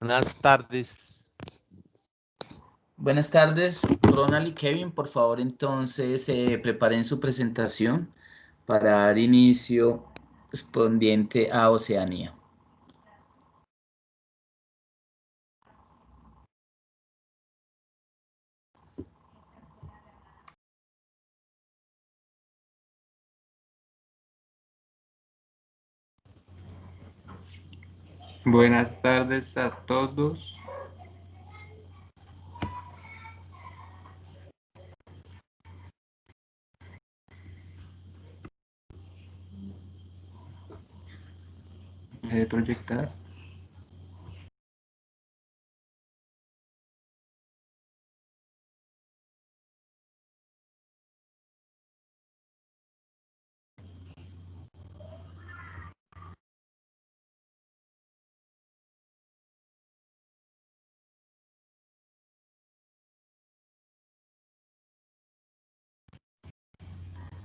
Buenas tardes. Buenas tardes, Ronald y Kevin. Por favor, entonces preparen su presentación para dar inicio respondiente a Oceanía. Buenas tardes a todos. Proyectar.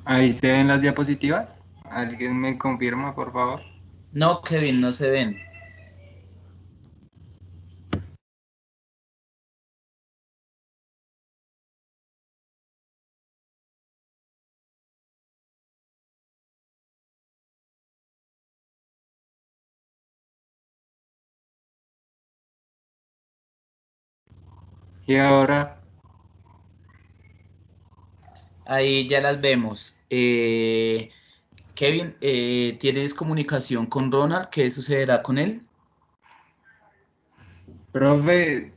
Ahí se ven las diapositivas. ¿Alguien me confirma, por favor? No, Kevin, no se ven. Y ahora, Ahí ya las vemos. Kevin, ¿tienes comunicación con Ronald? ¿Qué sucederá con él? profe,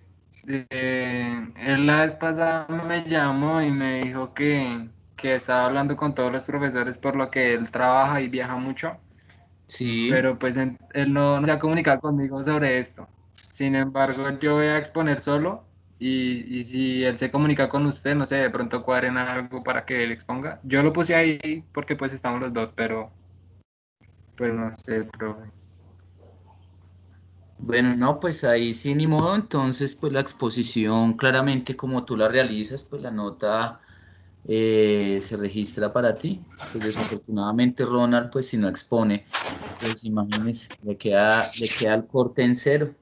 él la vez pasada me llamó y me dijo que estaba hablando con todos los profesores por lo que él trabaja y viaja mucho, Sí. pero pues él no se ha comunicado conmigo sobre esto. Sin embargo, yo voy a exponer solo y si él se comunica con usted, no sé, de pronto cuadren algo para que él exponga. Yo lo puse ahí porque pues estamos los dos, pero pues no sé, profe. Bueno, no, pues ahí sí, ni modo. Entonces, pues la exposición, claramente como tú la realizas, pues la nota se registra para ti. Pues desafortunadamente Ronald, pues si no expone, pues imagínese, le queda el corte en cero.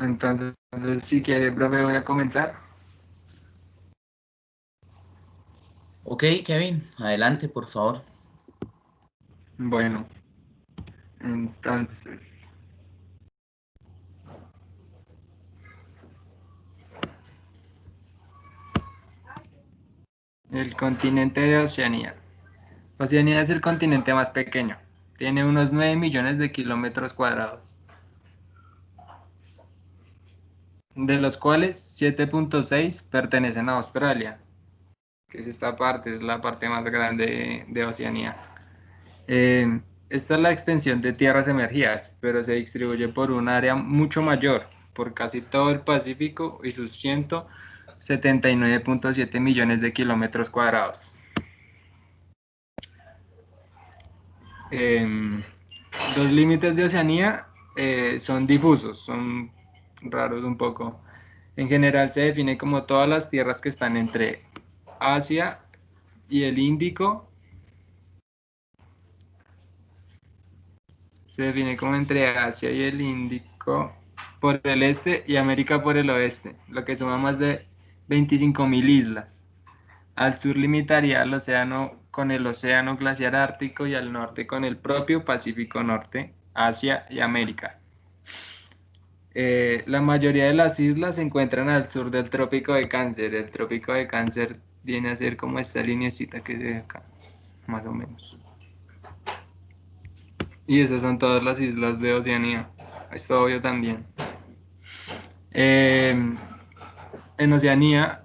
Entonces, si quiere, profe, voy a comenzar. Ok, Kevin, adelante, por favor. Bueno, entonces, el continente de Oceanía. Oceanía es el continente más pequeño. Tiene unos 9 millones de kilómetros cuadrados, de los cuales 7,6 pertenecen a Australia, que es esta parte, es la parte más grande de Oceanía. Esta es la extensión de tierras emergidas, pero se distribuye por un área mucho mayor, por casi todo el Pacífico y sus 179,7 millones de kilómetros cuadrados. Los límites de Oceanía son difusos, son raros un poco. En general se define como todas las tierras que están entre Asia y el Índico. Se define como entre Asia y el Índico por el este y América por el oeste, lo que suma más de 25.000 islas. Al sur limitaría al océano con el océano glaciar ártico y al norte con el propio Pacífico Norte, Asia y América. La mayoría de las islas se encuentran al sur del Trópico de Cáncer. El Trópico de Cáncer viene a ser como esta lineecita que se ve acá, más o menos. Y esas son todas las islas de Oceanía. Esto obvio también. En Oceanía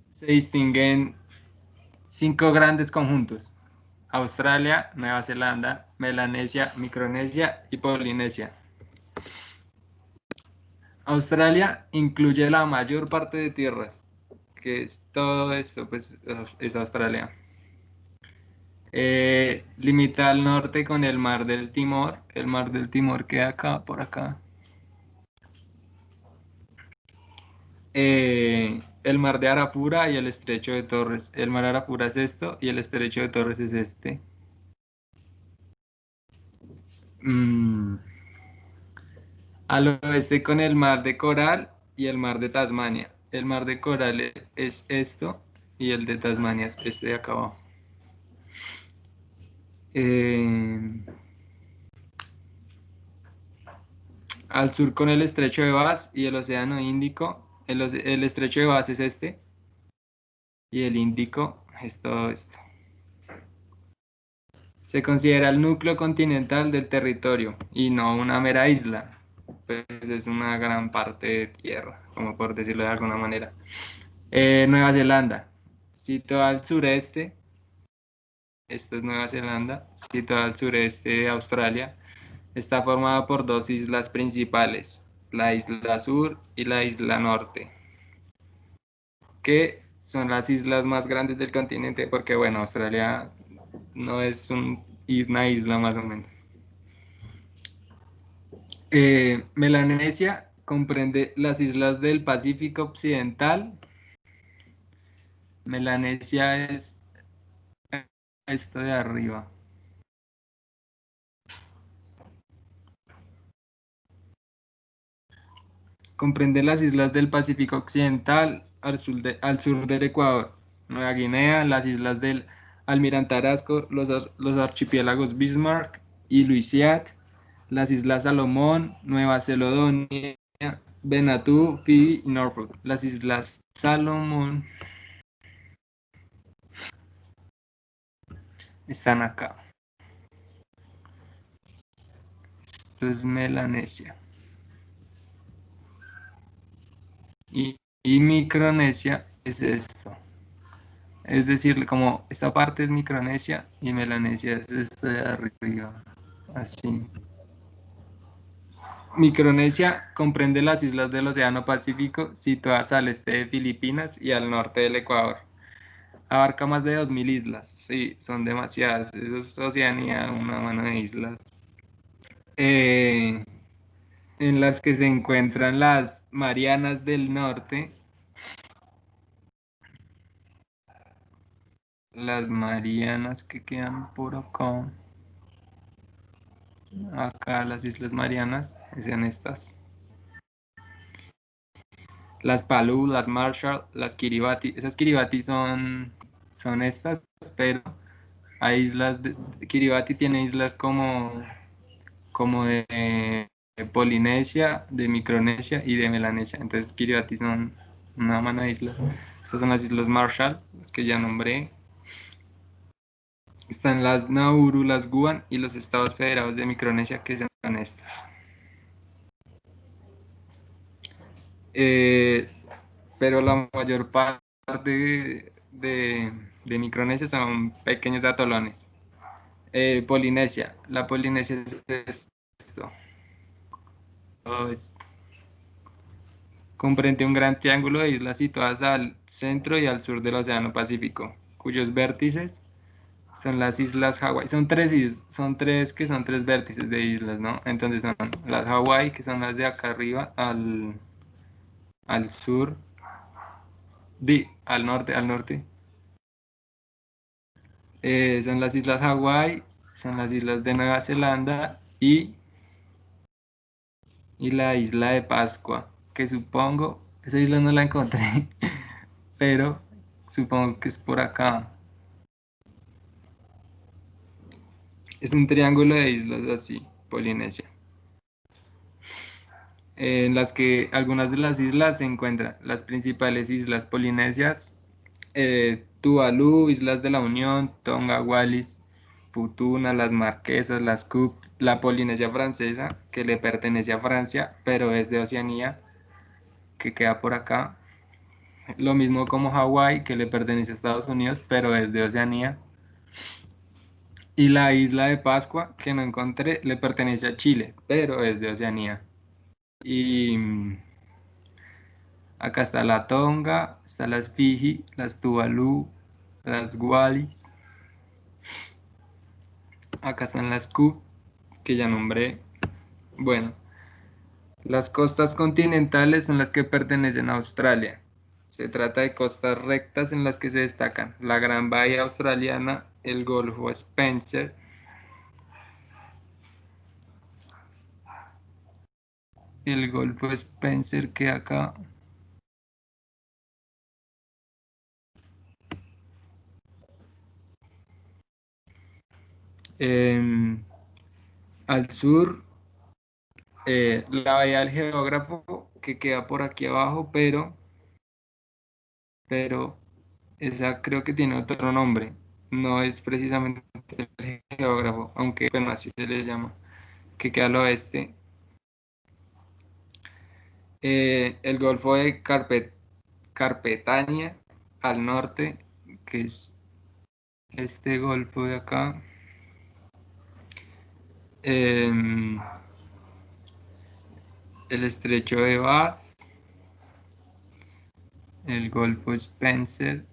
se distinguen 5 grandes conjuntos: Australia, Nueva Zelanda, Melanesia, Micronesia y Polinesia. Australia incluye la mayor parte de tierras, que es todo esto, pues es Australia. Limita al norte con el Mar del Timor. El Mar del Timor queda acá, por acá. El mar de Arafura y el estrecho de Torres. El mar de Arafura es esto y el estrecho de Torres es este. Al oeste con el mar de Coral y el mar de Tasmania. El mar de Coral es esto y el de Tasmania es este de acá abajo. Al sur con el estrecho de Bass y el océano Índico. El estrecho de Bass es este y el Índico es todo esto. Se considera el núcleo continental del territorio y no una mera isla, pues es una gran parte de tierra, como por decirlo de alguna manera. Nueva Zelanda, situada al sureste, esto es Nueva Zelanda, situada al sureste de Australia, está formada por dos islas principales, la isla sur y la isla norte, que son las islas más grandes del continente, porque bueno, Australia no es una isla más o menos. Melanesia comprende las islas del Pacífico Occidental. Melanesia es esto de arriba. Comprende las islas del Pacífico Occidental al sur del Ecuador, Nueva Guinea, las islas del Almirante Tarasco, los archipiélagos Bismarck y Louisiade, las islas Salomón, Nueva Caledonia, Vanuatu, Fiyi y Norfolk. Las islas Salomón están acá. Esto es Melanesia. Y Micronesia es esto. Es decir, como esta parte es Micronesia y Melanesia es esto de arriba. Así. Micronesia comprende las islas del Océano Pacífico situadas al este de Filipinas y al norte del Ecuador. Abarca más de 2000 islas. Sí, son demasiadas. Eso es Oceanía, una mano de islas. En las que se encuentran las Marianas del Norte. Las Marianas que quedan por acá. Acá las Islas Marianas, sean estas. Las Palú, las Marshall, las Kiribati. Esas Kiribati son estas, pero hay islas, Kiribati tiene islas como de Polinesia, de Micronesia y de Melanesia. Entonces Kiribati son una mano de islas. Estas son las Islas Marshall, las que ya nombré. Están las Nauru, las Guam y los Estados Federados de Micronesia, que son estas. Pero la mayor parte de Micronesia son pequeños atolones. Polinesia. La Polinesia es esto. Todo esto. Comprende un gran triángulo de islas situadas al centro y al sur del Océano Pacífico, cuyos vértices son las islas Hawái. Son tres vértices de islas, ¿no? Entonces son las Hawái, que son las de acá arriba, al sur, al norte. Son las islas Hawái, son las islas de Nueva Zelanda y la isla de Pascua, que supongo, esa isla no la encontré, pero supongo que es por acá. Es un triángulo de islas así, Polinesia, en las que algunas de las islas se encuentran las principales islas polinesias, Tuvalu, Islas de la Unión, Tonga, Wallis, Futuna, las Marquesas, las Cook, la Polinesia Francesa, que le pertenece a Francia, pero es de Oceanía, que queda por acá. Lo mismo como Hawái, que le pertenece a Estados Unidos, pero es de Oceanía. Y la isla de Pascua, que no encontré, le pertenece a Chile, pero es de Oceanía. Y acá está la Tonga, está las Fiji, las Tuvalu, las Wallis. Acá están las Cook, que ya nombré. Bueno, Las costas continentales son las que pertenecen a Australia. Se trata de costas rectas en las que se destacan la Gran Bahía Australiana, el Golfo Spencer, que acá, al sur, la Bahía del Geógrafo, que queda por aquí abajo, pero esa creo que tiene otro nombre. No es precisamente el geógrafo, aunque bueno, así se le llama, que queda al oeste. El Golfo de Carpetania al norte, que es este golfo de acá. Em, el estrecho de Bass, el Golfo Spencer,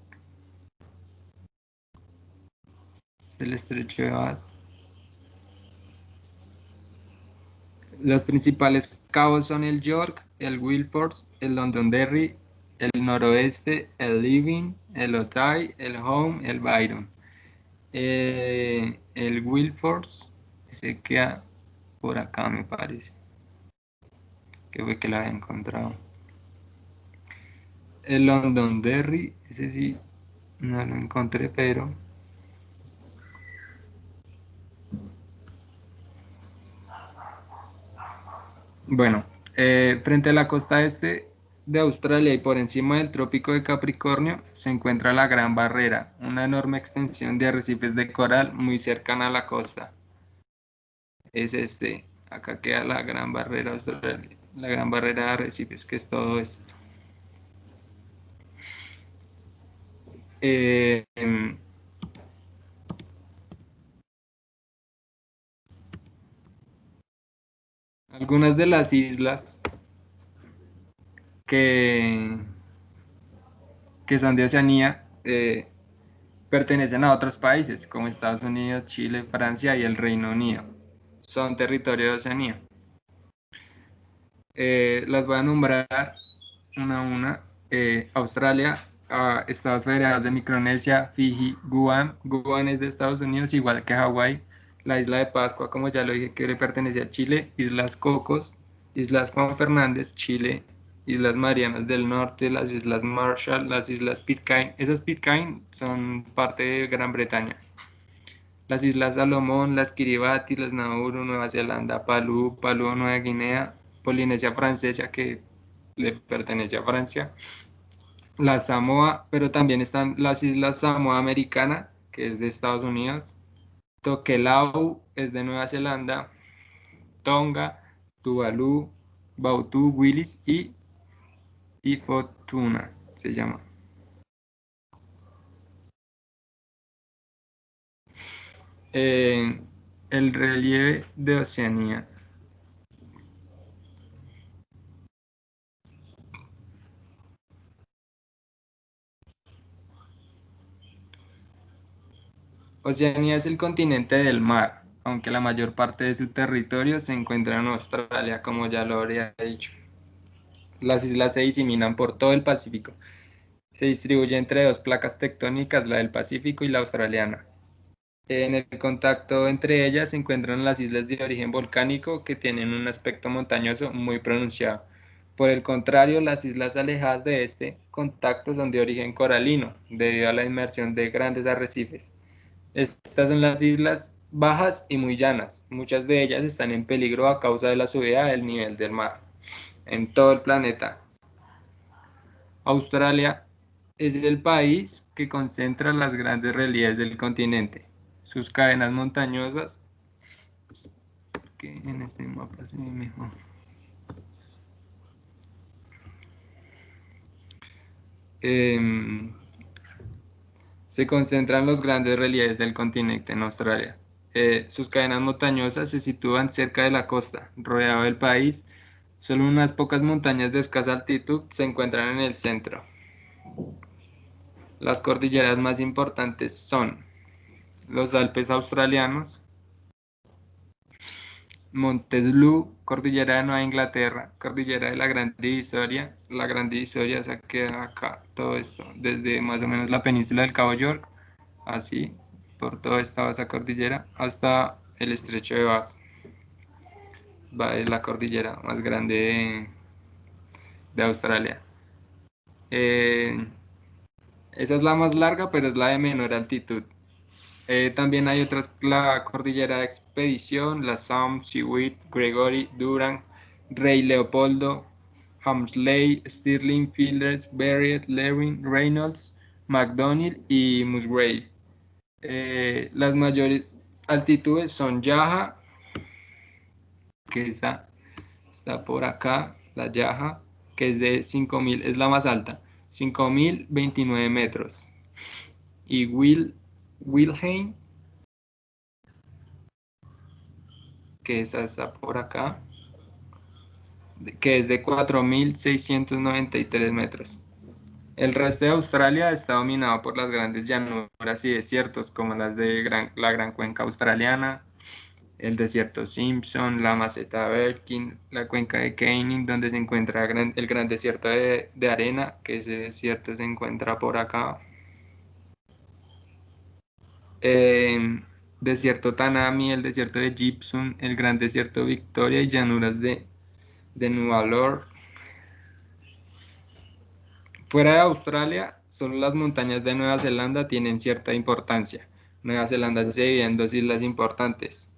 el estrecho de Bass. Los principales cabos son el York, el Wilford, el Londonderry, el Noroeste, el Living, el Otay, el Home, el Byron. El Wilford se queda por acá, me parece, que fue que la había encontrado. El Londonderry, ese sí, no lo encontré, pero bueno, frente a la costa este de Australia y por encima del trópico de Capricornio se encuentra la Gran Barrera, una enorme extensión de arrecifes de coral muy cercana a la costa. Es este, acá queda la Gran Barrera Australia, la Gran Barrera de arrecifes, que es todo esto. Eh, em, algunas de las islas que, que son de Oceanía pertenecen a otros países como Estados Unidos, Chile, Francia y el Reino Unido. Son territorio de Oceanía. Las voy a nombrar una a una. Australia, Estados Federados de Micronesia, Fiji, Guam. Guam es de Estados Unidos, igual que Hawái. La isla de Pascua, como ya lo dije, que le pertenece a Chile. Islas Cocos, Islas Juan Fernández, Chile. Islas Marianas del Norte, las Islas Marshall, las Islas Pitcairn. Esas Pitcairn son parte de Gran Bretaña. Las Islas Salomón, las Kiribati, las Nauru, Nueva Zelanda, Palú, Nueva Guinea, Polinesia Francesa, que le pertenece a Francia, la Samoa, pero también están las Islas Samoa Americana, que es de Estados Unidos, Tokelau es de Nueva Zelanda, Tonga, Tuvalu, Bautu, Willis y Fortuna se llama. El relieve de Oceanía. Oceanía es el continente del mar, aunque la mayor parte de su territorio se encuentra en Australia, como ya lo habría dicho. Las islas se diseminan por todo el Pacífico. Se distribuye entre dos placas tectónicas, la del Pacífico y la australiana. En el contacto entre ellas se encuentran las islas de origen volcánico que tienen un aspecto montañoso muy pronunciado. Por el contrario, las islas alejadas de este contacto son de origen coralino, debido a la inmersión de grandes arrecifes. Estas son las islas bajas y muy llanas. Muchas de ellas están en peligro a causa de la subida del nivel del mar en todo el planeta. Australia es el país que concentra las grandes relieves del continente. Sus cadenas montañosas, que en este mapa se ve mejor. Se concentran los grandes relieves del continente en Australia. Sus cadenas montañosas se sitúan cerca de la costa, rodeado del país. Solo unas pocas montañas de escasa altitud se encuentran en el centro. Las cordilleras más importantes son los Alpes australianos, Montes Blue, cordillera de Nueva Inglaterra, cordillera de la Gran Divisoria. La Gran Divisoria se queda acá, todo esto, desde más o menos la península del Cabo York, así, por toda esa cordillera, hasta el estrecho de Bass. Va es la cordillera más grande de Australia. Esa es la más larga, pero es la de menor altitud. También hay otras, la cordillera de Expedición, la Somme, Seaweed, Gregory, Durand, Rey Leopoldo, Hamsley, Stirling, Fielders, Barrett, Lewin, Reynolds, McDonnell y Musgrave. Las mayores altitudes son Yaha, que está por acá, la Yaha, que es de 5.000, es la más alta, 5.029 metros. Y Wilhelm, que está por acá, que es de 4.693 metros. El resto de Australia está dominado por las grandes llanuras y desiertos, como las de la Gran Cuenca Australiana, el desierto Simpson, la meseta Birkin, la cuenca de Canning, donde se encuentra el gran desierto de arena, que ese desierto se encuentra por acá. Desierto Tanami, el desierto de Gibson, el gran desierto Victoria y llanuras de Nueva York. Fuera de Australia, solo las montañas de Nueva Zelanda tienen cierta importancia. Nueva Zelanda se divide en dos islas importantes,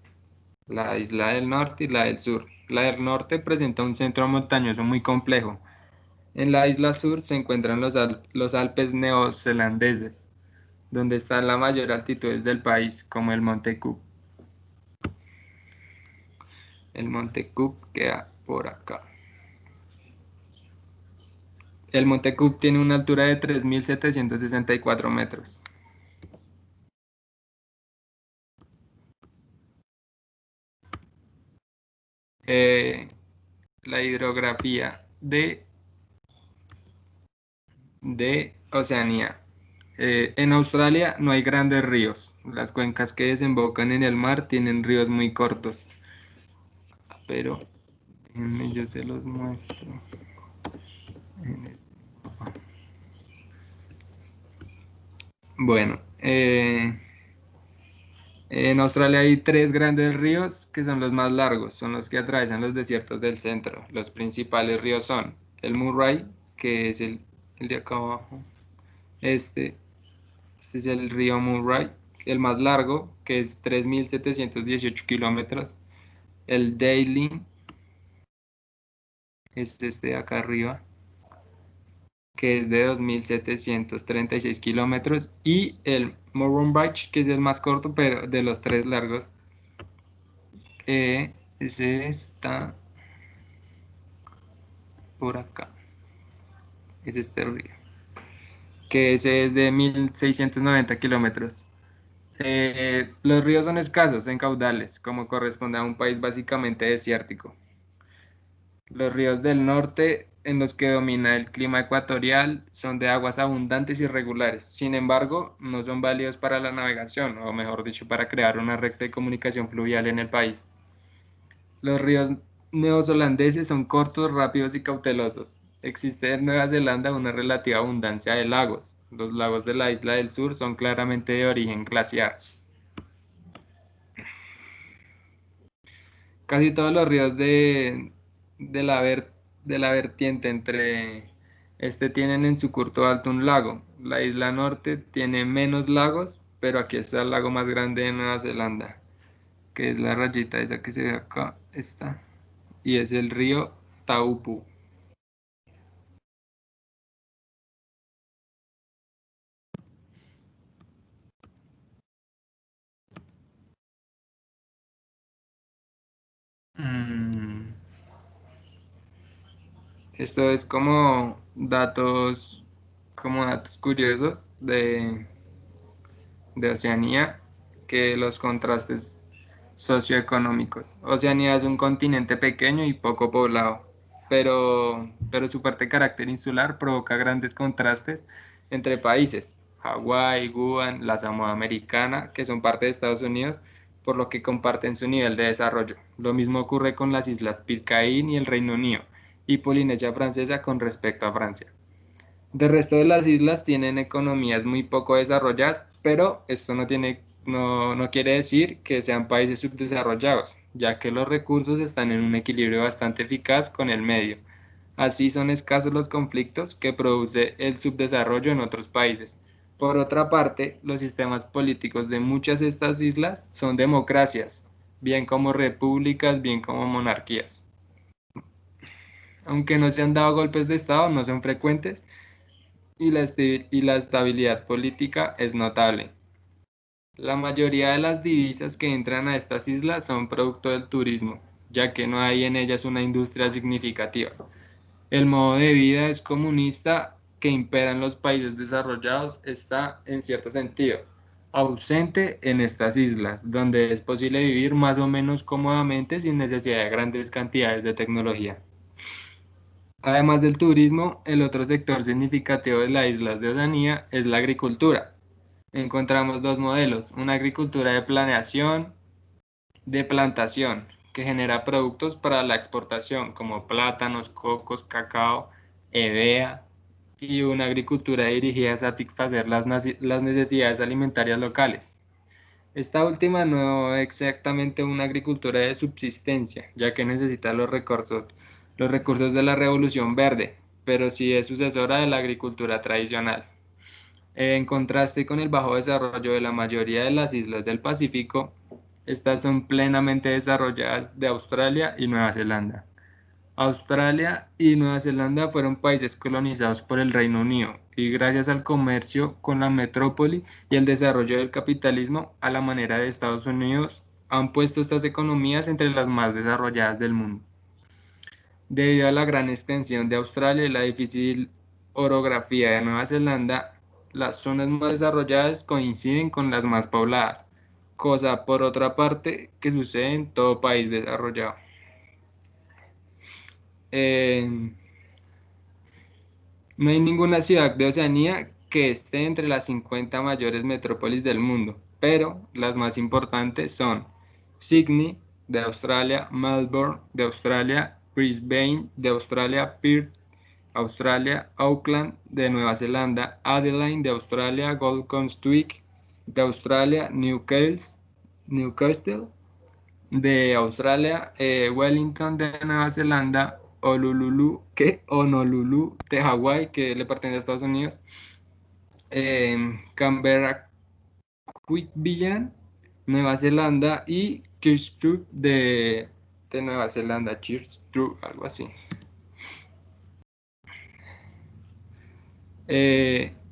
la isla del norte y la del sur. La del norte presenta un centro montañoso muy complejo. En la isla sur se encuentran los Alpes neozelandeses, donde están la mayor altitudes del país, como el Monte Cook. El Monte Cook queda por acá. El Monte Cook tiene una altura de 3.764 metros. La hidrografía de Oceanía. En Australia no hay grandes ríos. Las cuencas que desembocan en el mar tienen ríos muy cortos. Pero déjenme, yo se los muestro. Bueno, en Australia hay tres grandes ríos que son los más largos, son los que atraviesan los desiertos del centro. Los principales ríos son el Murray, que es el de acá abajo. Este es el río Murray, el más largo, que es 3.718 kilómetros. El Darling es este de acá arriba, que es de 2.736 kilómetros. Y el Murrumbidgee, que es el más corto, pero de los tres largos. Ese está por acá. Es este río, que ese es de 1.690 kilómetros. Los ríos son escasos en caudales, como corresponde a un país básicamente desértico. Los ríos del norte, en los que domina el clima ecuatorial, son de aguas abundantes y regulares. Sin embargo, no son válidos para la navegación, o mejor dicho, para crear una recta de comunicación fluvial en el país. Los ríos neozelandeses son cortos, rápidos y cautelosos. Existe en Nueva Zelanda una relativa abundancia de lagos. Los lagos de la isla del sur son claramente de origen glaciar. Casi todos los ríos de la, de la vertiente entre tienen en su curso alto un lago. La isla norte tiene menos lagos, pero aquí está el lago más grande de Nueva Zelanda, que es la rayita esa que se ve acá, está, y es el río Taupo. Esto es como datos curiosos de Oceanía, que los contrastes socioeconómicos. Oceanía es un continente pequeño y poco poblado, pero su fuerte carácter insular provoca grandes contrastes entre países. Hawái, Guam, la Samoa Americana, que son parte de Estados Unidos, por lo que comparten su nivel de desarrollo. Lo mismo ocurre con las islas Pitcairn y el Reino Unido, y Polinesia Francesa con respecto a Francia. Del resto de las islas tienen economías muy poco desarrolladas, pero esto no quiere decir que sean países subdesarrollados, ya que los recursos están en un equilibrio bastante eficaz con el medio. Así son escasos los conflictos que produce el subdesarrollo en otros países. Por otra parte, los sistemas políticos de muchas de estas islas son democracias, bien como repúblicas, bien como monarquías. Aunque no se han dado golpes de Estado, no son frecuentes y la estabilidad política es notable. La mayoría de las divisas que entran a estas islas son producto del turismo, ya que no hay en ellas una industria significativa. El modo de vida es comunista que impera en los países desarrollados está, en cierto sentido, ausente en estas islas, donde es posible vivir más o menos cómodamente sin necesidad de grandes cantidades de tecnología. Además del turismo, el otro sector significativo de las islas de Oceanía es la agricultura. Encontramos dos modelos, una agricultura de planeación, de plantación, que genera productos para la exportación como plátanos, cocos, cacao, hevea, y una agricultura dirigida a satisfacer las necesidades alimentarias locales. Esta última no es exactamente una agricultura de subsistencia, ya que necesita los recursos de la Revolución Verde, pero sí es sucesora de la agricultura tradicional. En contraste con el bajo desarrollo de la mayoría de las islas del Pacífico, estas son plenamente desarrolladas de Australia y Nueva Zelanda. Australia y Nueva Zelanda fueron países colonizados por el Reino Unido y gracias al comercio con la metrópoli y el desarrollo del capitalismo a la manera de Estados Unidos han puesto estas economías entre las más desarrolladas del mundo. Debido a la gran extensión de Australia y la difícil orografía de Nueva Zelanda, las zonas más desarrolladas coinciden con las más pobladas, cosa por otra parte que sucede en todo país desarrollado. Eh, no hay ninguna ciudad de Oceanía que esté entre las 50 mayores metrópolis del mundo, pero las más importantes son Sydney de Australia, Melbourne de Australia, Brisbane de Australia, Perth, Australia, Auckland de Nueva Zelanda, Adelaide de Australia, Gold Coast de Australia, Newcastle de Australia, Wellington de Nueva Zelanda, Honolulu de Hawái, que le pertenece a Estados Unidos, Canberra, Queanbeyan, Nueva Zelanda y Christchurch de Nueva Zelanda, Christchurch, algo así.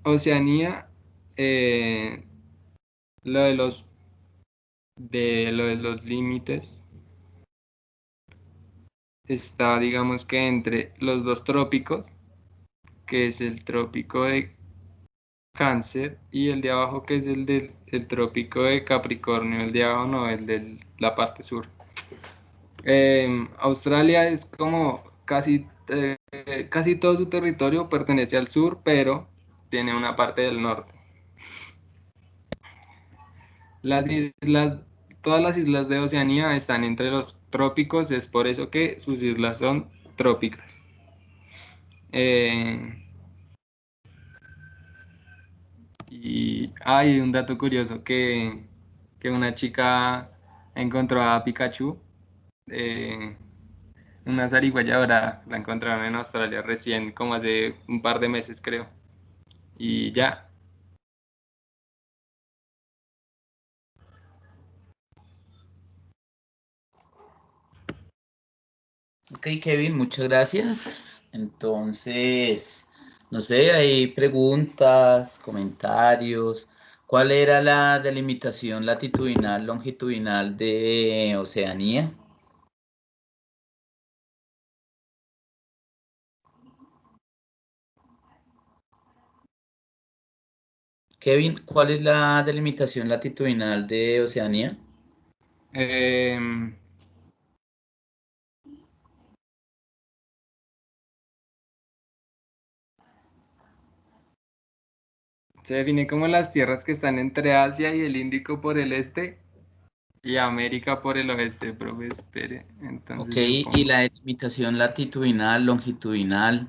Oceanía, lo de los límites está, digamos que entre los dos trópicos, que es el trópico de Cáncer y el de abajo que es el trópico de Capricornio, el de abajo no, el de la parte sur. Australia es como casi todo su territorio pertenece al sur, pero tiene una parte del norte. Las islas, todas las islas de Oceanía están entre los trópicos, es por eso que sus islas son trópicas. Y hay un dato curioso que una chica encontró a Pikachu, una zarigüeya dorada, la encontraron en Australia recién, como hace un par de meses creo. Y ya. Ok, Kevin, muchas gracias. Entonces, no sé, hay preguntas, comentarios. ¿Cuál era la delimitación latitudinal, longitudinal de Oceanía? Kevin, ¿cuál es la delimitación latitudinal de Oceanía? Em, Se define como las tierras que están entre Asia y el Índico por el este Y América por el oeste, profe, espere. Ok, Entonces yo y pongo la delimitación latitudinal, longitudinal.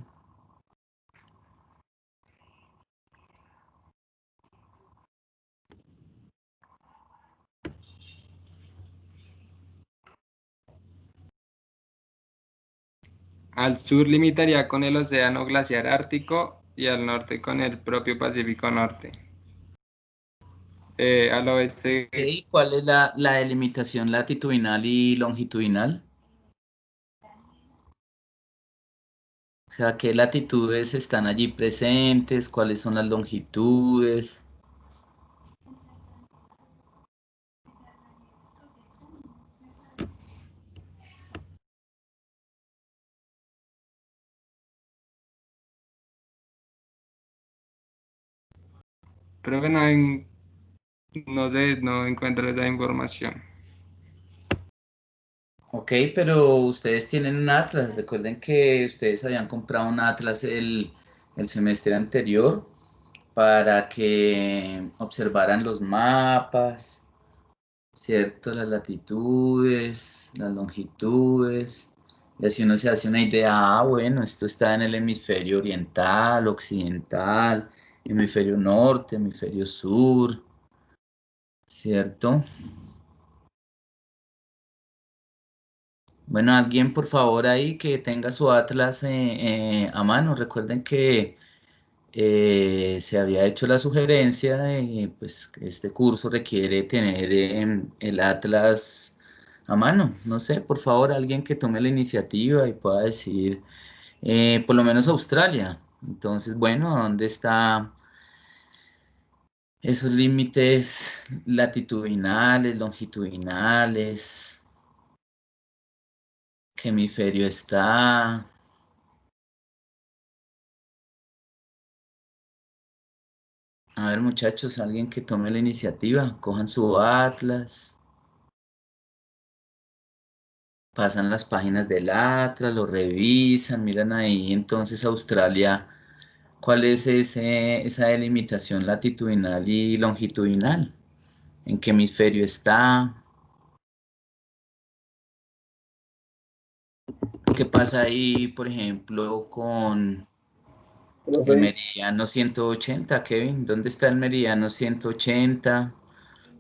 al sur limitaría con el Océano Glaciar Ártico y al norte con el propio Pacífico Norte. Al oeste, Ok, ¿cuál es la delimitación latitudinal y longitudinal? O sea, ¿qué latitudes están allí presentes? ¿Cuáles son las longitudes? profe, no sé, no encuentro esa información. Ok, pero ustedes tienen un atlas. Recuerden que ustedes habían comprado un atlas el semestre anterior para que observaran los mapas, ¿cierto? Las latitudes, las longitudes. Y así uno se hace una idea, bueno, esto está en el hemisferio oriental, occidental, hemisferio norte, hemisferio sur, ¿cierto? Bueno, alguien por favor ahí que tenga su atlas a mano. Recuerden que se había hecho la sugerencia de pues, que este curso requiere tener el atlas a mano. No sé, por favor, alguien que tome la iniciativa y pueda decir, por lo menos Australia. Entonces, bueno, ¿dónde está esos límites latitudinales, longitudinales? ¿Qué hemisferio está? A ver, muchachos, alguien que tome la iniciativa, cojan su atlas, pasan las páginas del atlas, lo revisan, miran ahí entonces Australia, cuál es esa delimitación latitudinal y longitudinal, en qué hemisferio está, qué pasa ahí, por ejemplo, con el Profe, meridiano 180, Kevin, ¿dónde está el meridiano 180?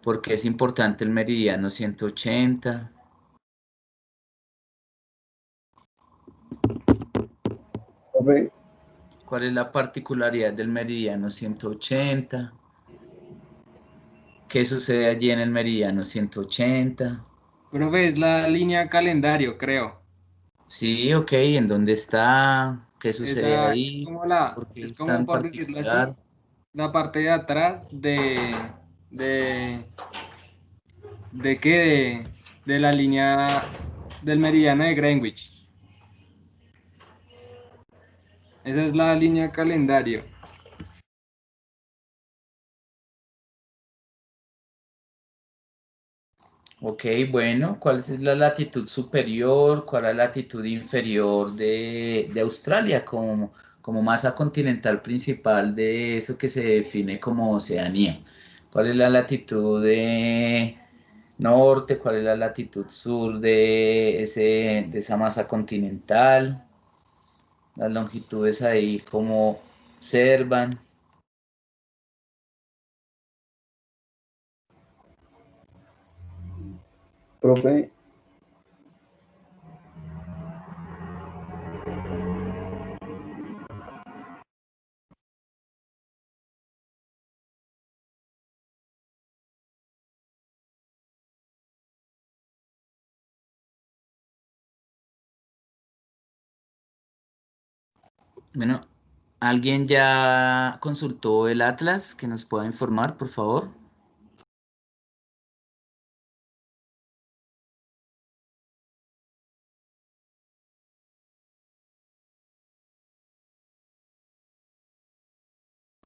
¿Por qué es importante el meridiano 180? profe, ¿Cuál es la particularidad del meridiano 180? ¿Qué sucede allí en el meridiano 180? Profe, es la línea calendario, creo. Sí, ok, ¿en dónde está? ¿Qué sucede Esa es ahí? como ¿Por qué es es como tan por decirlo así, particular? la parte de atrás de, ¿de qué? De la línea del meridiano de Greenwich. Esa es la línea calendario. Ok, bueno, ¿cuál es la latitud superior? ¿Cuál es la latitud inferior de Australia como masa continental principal de eso que se define como Oceanía? ¿Cuál es la latitud de norte? ¿Cuál es la latitud sur de esa masa continental? Las longitudes ahí como observan. profe, Bueno, ¿alguien ya consultó el Atlas que nos pueda informar, por favor?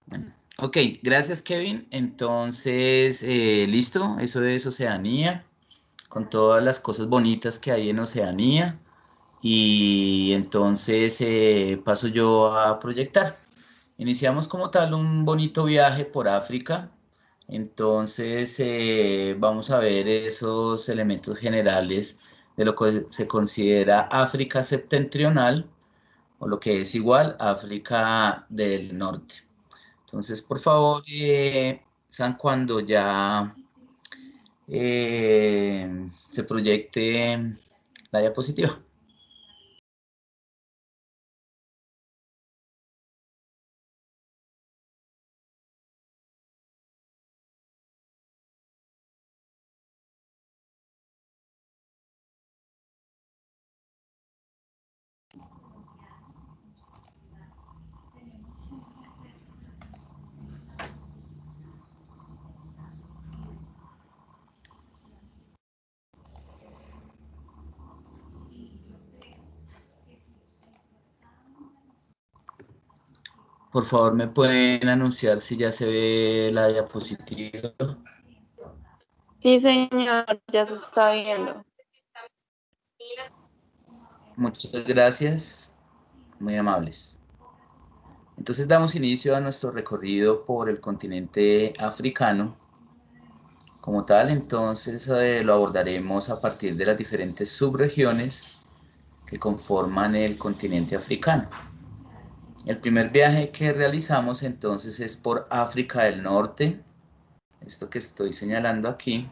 Bueno, ok, gracias Kevin. Entonces, listo, eso es Oceanía, con todas las cosas bonitas que hay en Oceanía. Y entonces paso yo a proyectar. Iniciamos como tal un bonito viaje por África. Entonces, vamos a ver esos elementos generales de lo que se considera África septentrional, o lo que es igual África del Norte. Entonces, por favor, San, cuando ya se proyecte la diapositiva. Por favor, ¿me pueden anunciar si ya se ve la diapositiva? Sí, señor, ya se está viendo. Muchas gracias, muy amables. Entonces damos inicio a nuestro recorrido por el continente africano. Como tal, entonces lo abordaremos a partir de las diferentes subregiones que conforman el continente africano. El primer viaje que realizamos entonces es por África del Norte, esto que estoy señalando aquí,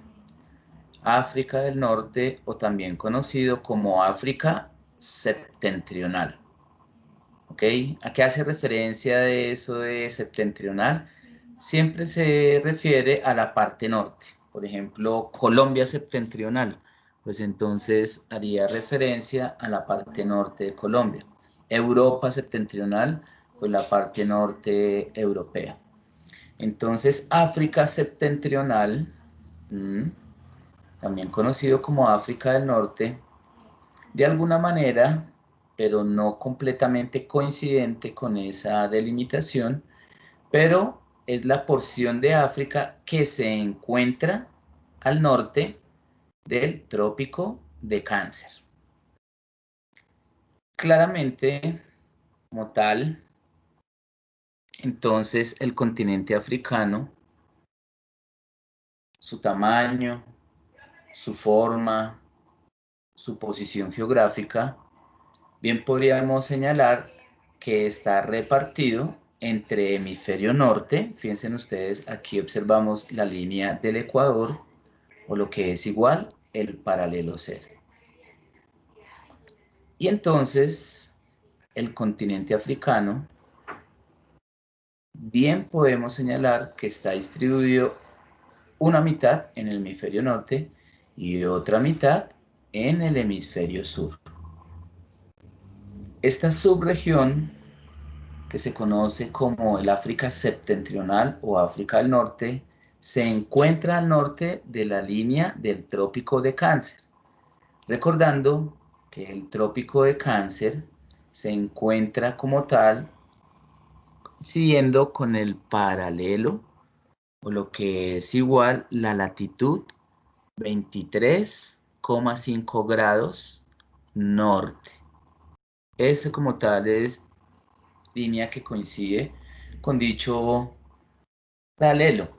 África del Norte, o también conocido como África septentrional. ¿Ok? ¿A qué hace referencia de eso de septentrional? Siempre se refiere a la parte norte. Por ejemplo, Colombia septentrional, pues entonces haría referencia a la parte norte de Colombia. Europa septentrional, pues la parte norte europea. Entonces, África septentrional, también conocido como África del Norte, de alguna manera, pero no completamente coincidente con esa delimitación, pero es la porción de África que se encuentra al norte del trópico de Cáncer. Claramente, como tal, entonces el continente africano, su tamaño, su forma, su posición geográfica, bien podríamos señalar que está repartido entre hemisferio norte, fíjense ustedes, aquí observamos la línea del Ecuador, o lo que es igual, el paralelo cero. Y entonces, el continente africano, bien podemos señalar que está distribuido una mitad en el hemisferio norte y otra mitad en el hemisferio sur. Esta subregión, que se conoce como el África septentrional o África del Norte, se encuentra al norte de la línea del trópico de Cáncer. Recordando que el trópico de Cáncer se encuentra como tal siguiendo con el paralelo, o lo que es igual la latitud 23,5 grados norte. Este como tal es línea que coincide con dicho paralelo.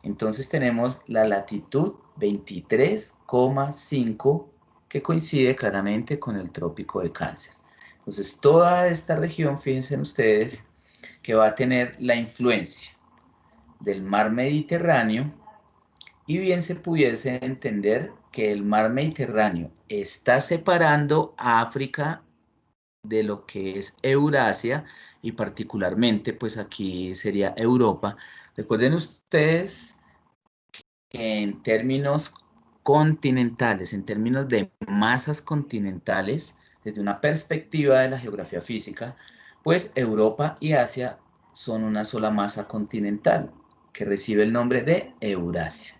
Entonces tenemos la latitud 23,5 que coincide claramente con el trópico de Cáncer. Entonces toda esta región, fíjense ustedes, que va a tener la influencia del mar Mediterráneo, y bien se pudiese entender que el mar Mediterráneo está separando a África de lo que es Eurasia, y particularmente pues aquí sería Europa. Recuerden ustedes que en términos continentales, en términos de masas continentales, desde una perspectiva de la geografía física, pues Europa y Asia son una sola masa continental que recibe el nombre de Eurasia.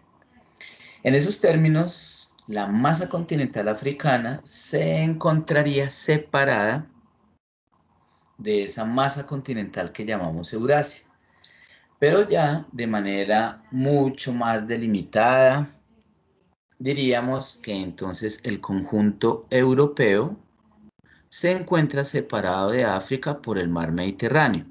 En esos términos, la masa continental africana se encontraría separada de esa masa continental que llamamos Eurasia, pero ya de manera mucho más delimitada. Diríamos que entonces el conjunto europeo se encuentra separado de África por el mar Mediterráneo.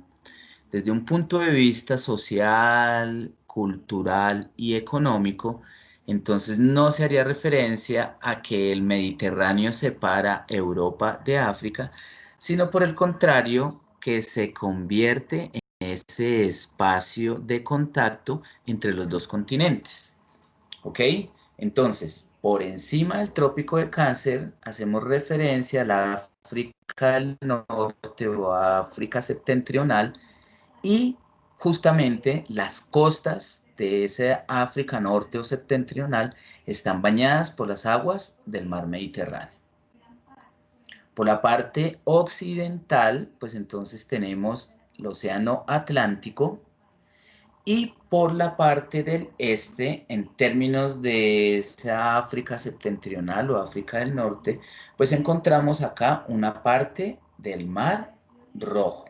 Desde un punto de vista social, cultural y económico, entonces no se haría referencia a que el Mediterráneo separa Europa de África, sino por el contrario, que se convierte en ese espacio de contacto entre los dos continentes. ¿Ok? Entonces, por encima del trópico de Cáncer, hacemos referencia a la África del Norte o África septentrional, y justamente las costas de esa África norte o septentrional están bañadas por las aguas del mar Mediterráneo. Por la parte occidental, pues entonces tenemos el Océano Atlántico, y por la parte del este, en términos de esa África septentrional o África del Norte, pues encontramos acá una parte del Mar Rojo.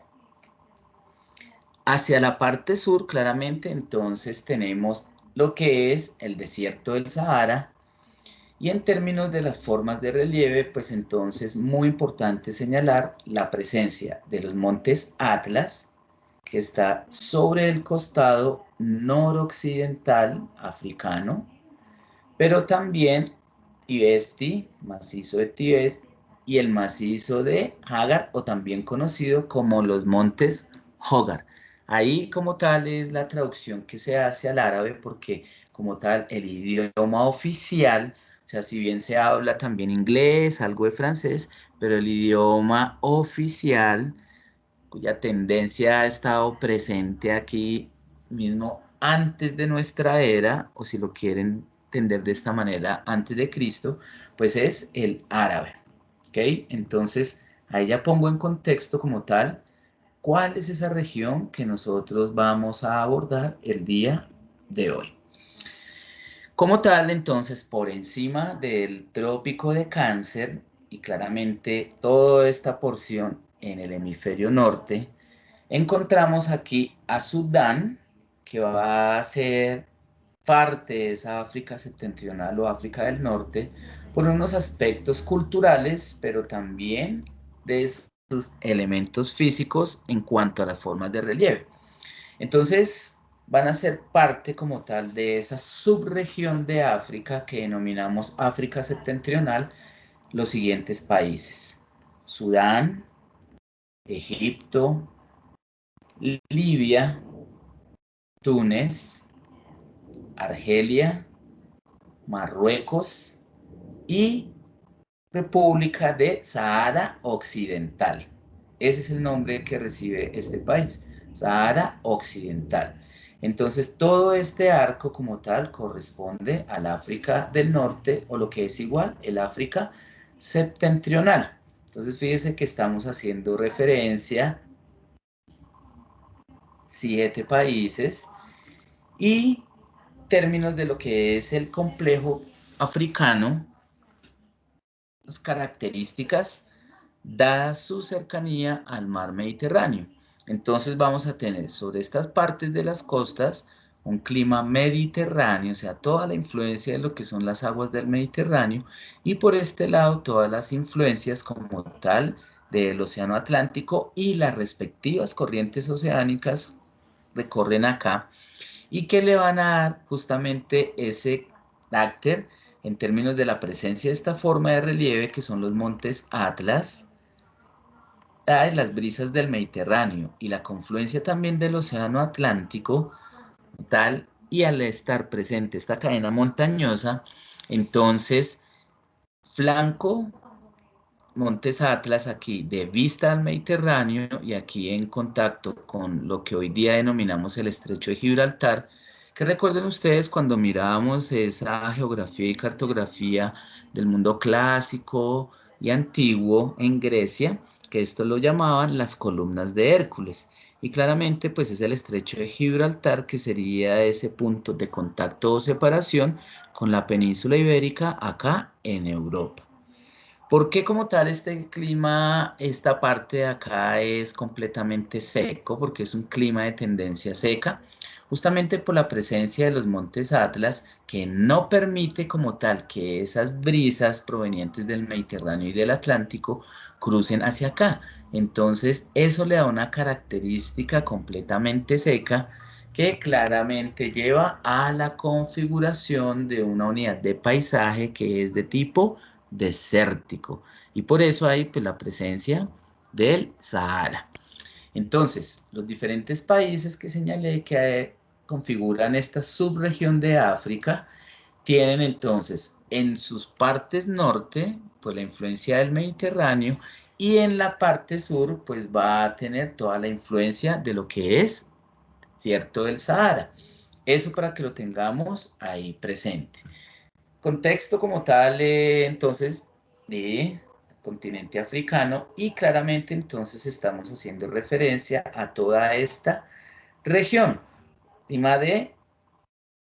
Hacia la parte sur, claramente, entonces tenemos lo que es el desierto del Sahara, y en términos de las formas de relieve, pues entonces muy importante señalar la presencia de los montes Atlas, que está sobre el costado noroccidental africano, pero también Tibesti, macizo de Tibesti, y el macizo de Hagar, o también conocido como los montes Hogar. Ahí como tal es la traducción que se hace al árabe, porque como tal el idioma oficial, o sea, si bien se habla también inglés, algo de francés, pero el idioma oficial, cuya tendencia ha estado presente aquí mismo antes de nuestra era, o si lo quieren entender de esta manera, antes de Cristo, pues es el árabe. ¿Ok? Entonces, ahí ya pongo en contexto como tal cuál es esa región que nosotros vamos a abordar el día de hoy. Como tal, entonces, por encima del trópico de Cáncer, y claramente toda esta porción en el hemisferio norte, encontramos aquí a Sudán, que va a ser parte de esa África septentrional o África del Norte, por unos aspectos culturales, pero también de sus elementos físicos en cuanto a las formas de relieve. Entonces, van a ser parte como tal de esa subregión de África que denominamos África septentrional, los siguientes países: Sudán, Egipto, Libia, Túnez, Argelia, Marruecos y República de Sahara Occidental. Ese es el nombre que recibe este país, Sahara Occidental. Entonces, todo este arco como tal corresponde al África del Norte, o lo que es igual, el África septentrional. Entonces, fíjese que estamos haciendo referencia a 7 países, y términos de lo que es el complejo africano, las características dada su cercanía al mar Mediterráneo. Entonces vamos a tener sobre estas partes de las costas un clima mediterráneo, o sea, toda la influencia de lo que son las aguas del Mediterráneo, y por este lado todas las influencias como tal del Océano Atlántico, y las respectivas corrientes oceánicas recorren acá, y que le van a dar justamente ese carácter en términos de la presencia de esta forma de relieve, que son los montes Atlas, las brisas del Mediterráneo y la confluencia también del Océano Atlántico, tal, y al estar presente esta cadena montañosa, entonces flanco Montes Atlas aquí de vista al Mediterráneo, y aquí en contacto con lo que hoy día denominamos el Estrecho de Gibraltar, que recuerden ustedes cuando mirábamos esa geografía y cartografía del mundo clásico y antiguo en Grecia, que esto lo llamaban las columnas de Hércules, y claramente pues es el Estrecho de Gibraltar, que sería ese punto de contacto o separación con la península ibérica acá en Europa. ¿Por qué como tal este clima, esta parte de acá es completamente seco? Porque es un clima de tendencia seca, justamente por la presencia de los montes Atlas, que no permite como tal que esas brisas provenientes del Mediterráneo y del Atlántico crucen hacia acá. Entonces eso le da una característica completamente seca, que claramente lleva a la configuración de una unidad de paisaje que es de tipo desértico. Y por eso hay pues, la presencia del Sahara. Entonces, los diferentes países que señalé que configuran esta subregión de África tienen entonces en sus partes norte, pues la influencia del Mediterráneo, y en la parte sur, pues va a tener toda la influencia de lo que es, ¿cierto?, del Sahara. Eso para que lo tengamos ahí presente. Contexto como tal, entonces, de continente africano, y claramente entonces estamos haciendo referencia a toda esta región, encima de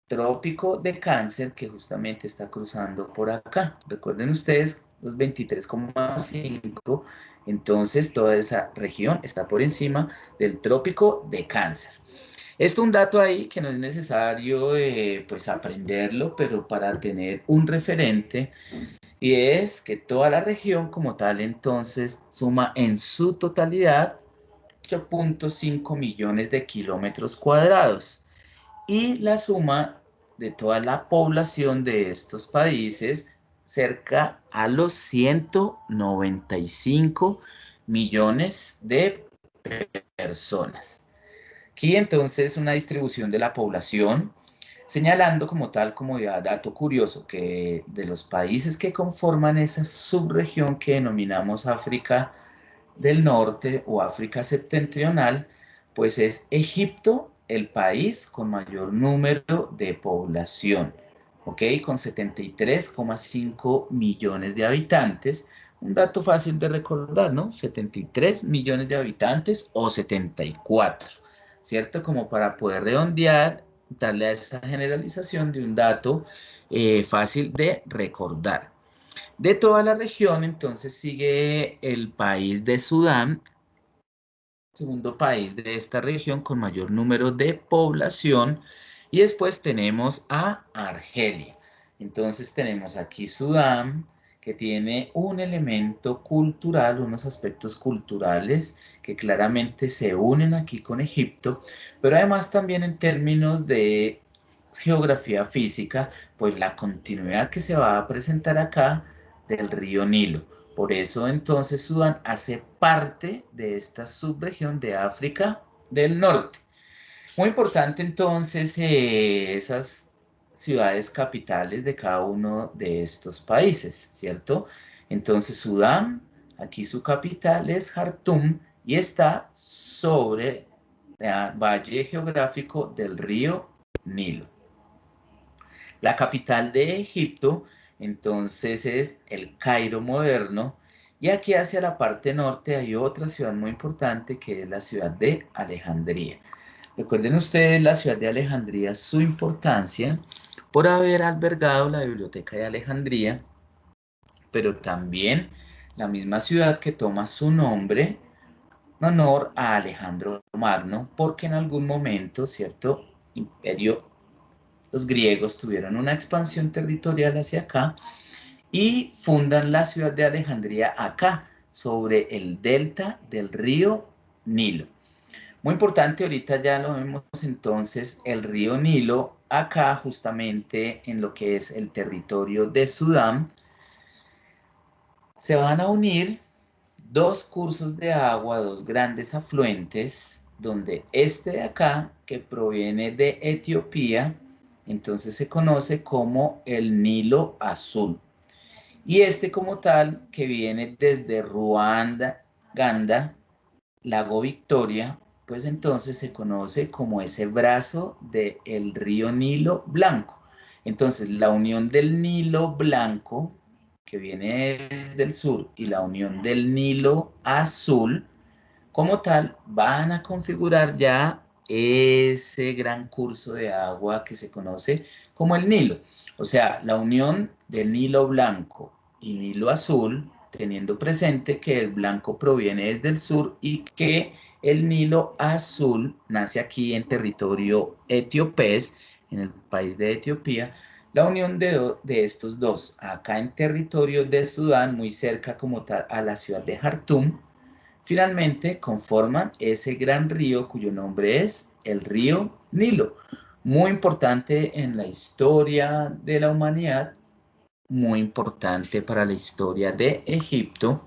Trópico de Cáncer, que justamente está cruzando por acá. Recuerden ustedes los 23,5, entonces toda esa región está por encima del Trópico de Cáncer. Esto es un dato ahí que no es necesario pues aprenderlo, pero para tener un referente, y es que toda la región como tal entonces suma en su totalidad 8,5 millones de kilómetros cuadrados. Y la suma de toda la población de estos países cerca a los 195 millones de personas. Aquí entonces una distribución de la población, señalando como tal, como ya dato curioso, que de los países que conforman esa subregión que denominamos África del Norte o África septentrional, pues es Egipto el país con mayor número de población, ¿ok? Con 73,5 millones de habitantes. Un dato fácil de recordar, ¿no? 73 millones de habitantes o 74, ¿cierto? Como para poder redondear, darle a esa generalización de un dato fácil de recordar. De toda la región, entonces sigue el país de Sudán, segundo país de esta región con mayor número de población, y después tenemos a Argelia. Entonces tenemos aquí Sudán, que tiene un elemento cultural, unos aspectos culturales que claramente se unen aquí con Egipto, pero además también en términos de geografía física, pues la continuidad que se va a presentar acá del río Nilo. Por eso entonces Sudán hace parte de esta subregión de África del Norte. Muy importante entonces esas ciudades capitales de cada uno de estos países, ¿cierto? Entonces Sudán, aquí su capital es Jartum y está sobre el valle geográfico del río Nilo. La capital de Egipto, entonces, es el Cairo moderno, y aquí hacia la parte norte hay otra ciudad muy importante que es la ciudad de Alejandría. Recuerden ustedes la ciudad de Alejandría, su importancia por haber albergado la biblioteca de Alejandría, pero también la misma ciudad que toma su nombre en honor a Alejandro Magno, porque en algún momento, ¿cierto?, los griegos tuvieron una expansión territorial hacia acá y fundan la ciudad de Alejandría acá, sobre el delta del río Nilo. Muy importante, ahorita ya lo vemos entonces, el río Nilo, acá justamente en lo que es el territorio de Sudán, se van a unir dos cursos de agua, dos grandes afluentes, donde este de acá, que proviene de Etiopía, entonces se conoce como el Nilo Azul. Y este como tal, que viene desde Ruanda, Ganda, Lago Victoria, pues entonces se conoce como ese brazo del río Nilo Blanco. Entonces la unión del Nilo Blanco, que viene del sur, y la unión del Nilo Azul, como tal, van a configurar ya ese gran curso de agua que se conoce como el Nilo. O sea, la unión del Nilo Blanco y Nilo Azul, teniendo presente que el blanco proviene desde el sur y que el Nilo Azul nace aquí en territorio etíopes, en el país de Etiopía. La unión de estos dos, acá en territorio de Sudán, muy cerca como tal a la ciudad de Jartum, finalmente conforman ese gran río cuyo nombre es el río Nilo. Muy importante en la historia de la humanidad, muy importante para la historia de Egipto,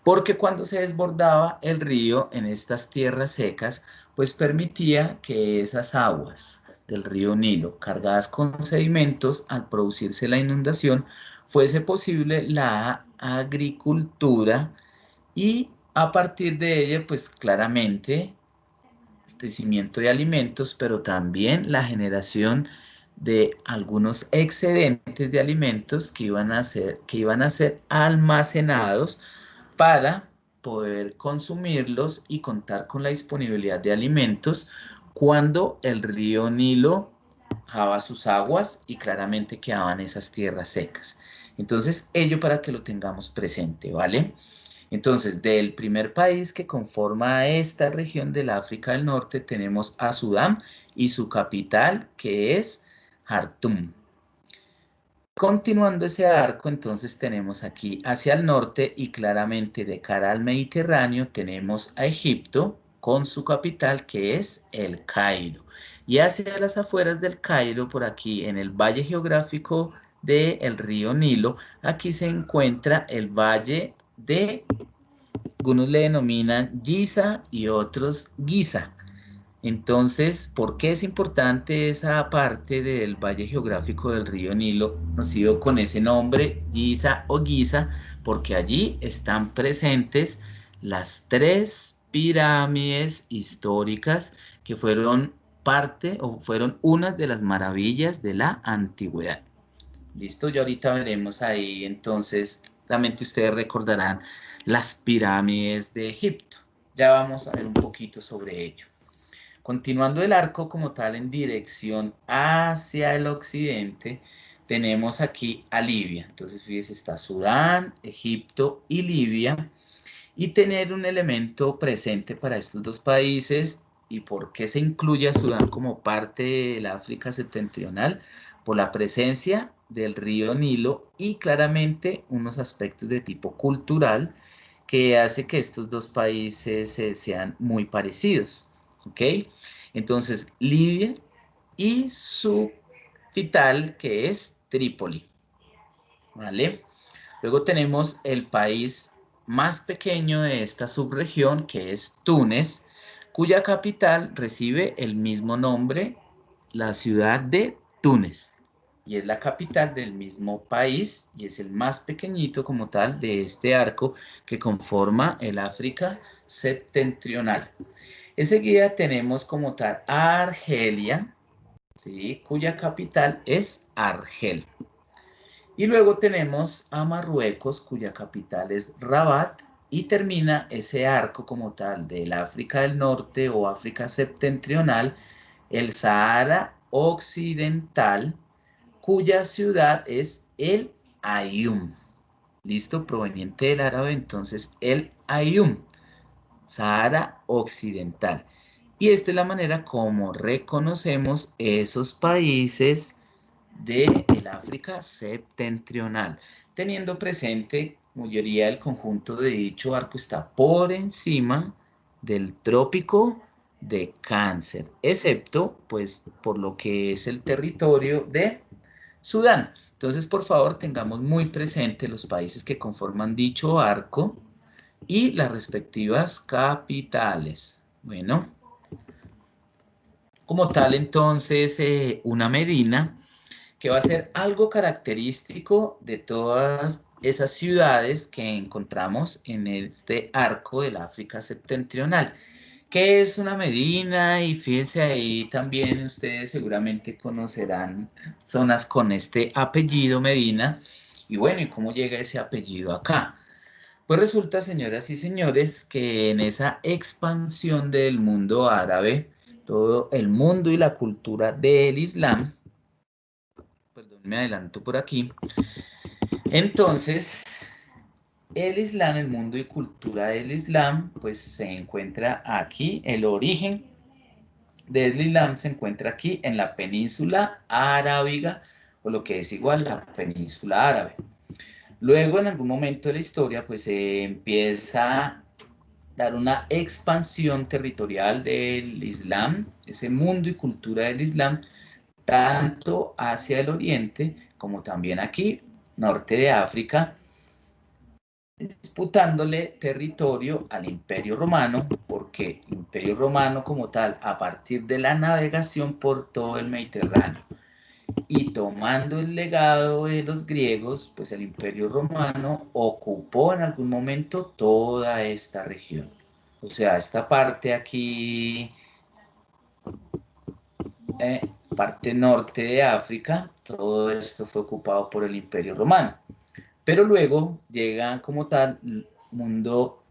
porque cuando se desbordaba el río en estas tierras secas, pues permitía que esas aguas del río Nilo, cargadas con sedimentos, al producirse la inundación, fuese posible la agricultura y a partir de ella, pues claramente, abastecimiento de alimentos, pero también la generación de algunos excedentes de alimentos que iban a ser almacenados para poder consumirlos y contar con la disponibilidad de alimentos cuando el río Nilo bajaba sus aguas y claramente quedaban esas tierras secas. Entonces, ello para que lo tengamos presente, ¿vale? Entonces, del primer país que conforma esta región del África del Norte, tenemos a Sudán y su capital, que es Jartum. Continuando ese arco, entonces tenemos aquí hacia el norte y claramente de cara al Mediterráneo tenemos a Egipto con su capital, que es el Cairo. Y hacia las afueras del Cairo, por aquí en el valle geográfico del río Nilo, aquí se encuentra el valle de, algunos le denominan Giza y otros Giza. Entonces, ¿por qué es importante esa parte del valle geográfico del río Nilo, conocido con ese nombre, Giza o Giza? Porque allí están presentes las 3 pirámides históricas que fueron parte o fueron unas de las maravillas de la antigüedad. Listo, ya ahorita veremos ahí, entonces, realmente ustedes recordarán las pirámides de Egipto. Ya vamos a ver un poquito sobre ello. Continuando el arco como tal en dirección hacia el occidente, tenemos aquí a Libia. Entonces, fíjense, está Sudán, Egipto y Libia. Y tener un elemento presente para estos dos países y por qué se incluye a Sudán como parte del África septentrional, por la presencia del río Nilo y claramente unos aspectos de tipo cultural que hace que estos dos países sean muy parecidos. ¿Ok? Entonces, Libia y su capital, que es Trípoli. ¿Vale? Luego tenemos el país más pequeño de esta subregión, que es Túnez, cuya capital recibe el mismo nombre, la ciudad de Túnez. Y es la capital del mismo país y es el más pequeñito como tal de este arco que conforma el África septentrional. Enseguida tenemos como tal a Argelia, ¿sí?, cuya capital es Argel. Y luego tenemos a Marruecos, cuya capital es Rabat, y termina ese arco como tal del África del Norte o África septentrional, el Sahara occidental, cuya ciudad es el Aaiún. ¿Listo? Proveniente del árabe, entonces el Aaiún, Sahara occidental. Y esta es la manera como reconocemos esos países del África septentrional, teniendo presente, mayoría del conjunto de dicho arco está por encima del trópico de Cáncer, excepto pues por lo que es el territorio de Sudán. Entonces, por favor, tengamos muy presente los países que conforman dicho arco y las respectivas capitales. Bueno, como tal, entonces, una medina que va a ser algo característico de todas esas ciudades que encontramos en este arco del África septentrional. ¿Qué es una medina? Y fíjense ahí también ustedes seguramente conocerán zonas con este apellido Medina. Y bueno, ¿y cómo llega ese apellido acá? Pues resulta, señoras y señores, que en esa expansión del mundo árabe, todo el mundo y la cultura del Islam, perdón, me adelanto por aquí. Entonces, el Islam, el mundo y cultura del Islam, pues se encuentra aquí, el origen del Islam se encuentra aquí en la península arábiga, o lo que es igual la península árabe. Luego, en algún momento de la historia, pues se empieza dar una expansión territorial del Islam, ese mundo y cultura del Islam, tanto hacia el oriente como también aquí, norte de África, disputándole territorio al Imperio Romano, porque el Imperio Romano como tal, a partir de la navegación por todo el Mediterráneo y tomando el legado de los griegos, pues el Imperio Romano ocupó en algún momento toda esta región. O sea, esta parte aquí, parte norte de África, todo esto fue ocupado por el Imperio Romano. Pero luego llega como tal el mundo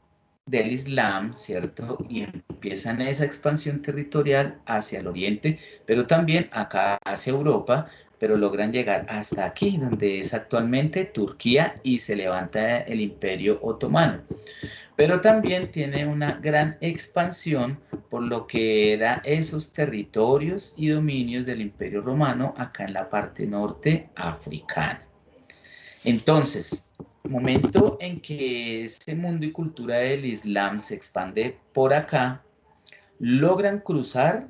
del Islam, ¿cierto? Y empiezan esa expansión territorial hacia el oriente, pero también acá hacia Europa, pero logran llegar hasta aquí, donde es actualmente Turquía, y se levanta el Imperio Otomano. Pero también tiene una gran expansión por lo que eran esos territorios y dominios del Imperio Romano acá en la parte norte africana. Entonces, momento en que ese mundo y cultura del Islam se expande por acá, logran cruzar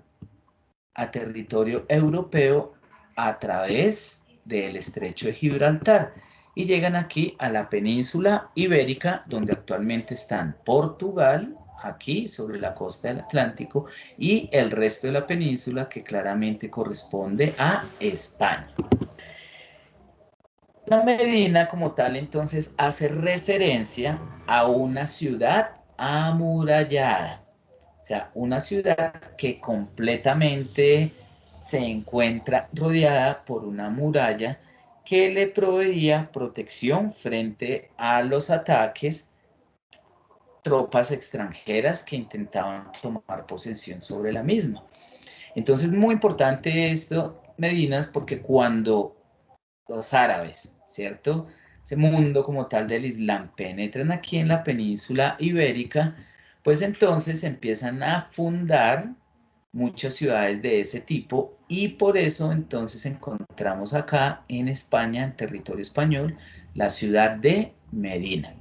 a territorio europeo a través del estrecho de Gibraltar y llegan aquí a la península ibérica, donde actualmente están Portugal, aquí sobre la costa del Atlántico, y el resto de la península que claramente corresponde a España. La Medina como tal entonces hace referencia a una ciudad amurallada, o sea, una ciudad que completamente se encuentra rodeada por una muralla que le proveía protección frente a los ataques tropas extranjeras que intentaban tomar posesión sobre la misma. Entonces, muy importante esto, Medinas, porque cuando los árabes, ¿cierto? Ese mundo como tal del Islam penetran aquí en la península ibérica, pues entonces empiezan a fundar muchas ciudades de ese tipo y por eso entonces encontramos acá en España, en territorio español, la ciudad de Medina.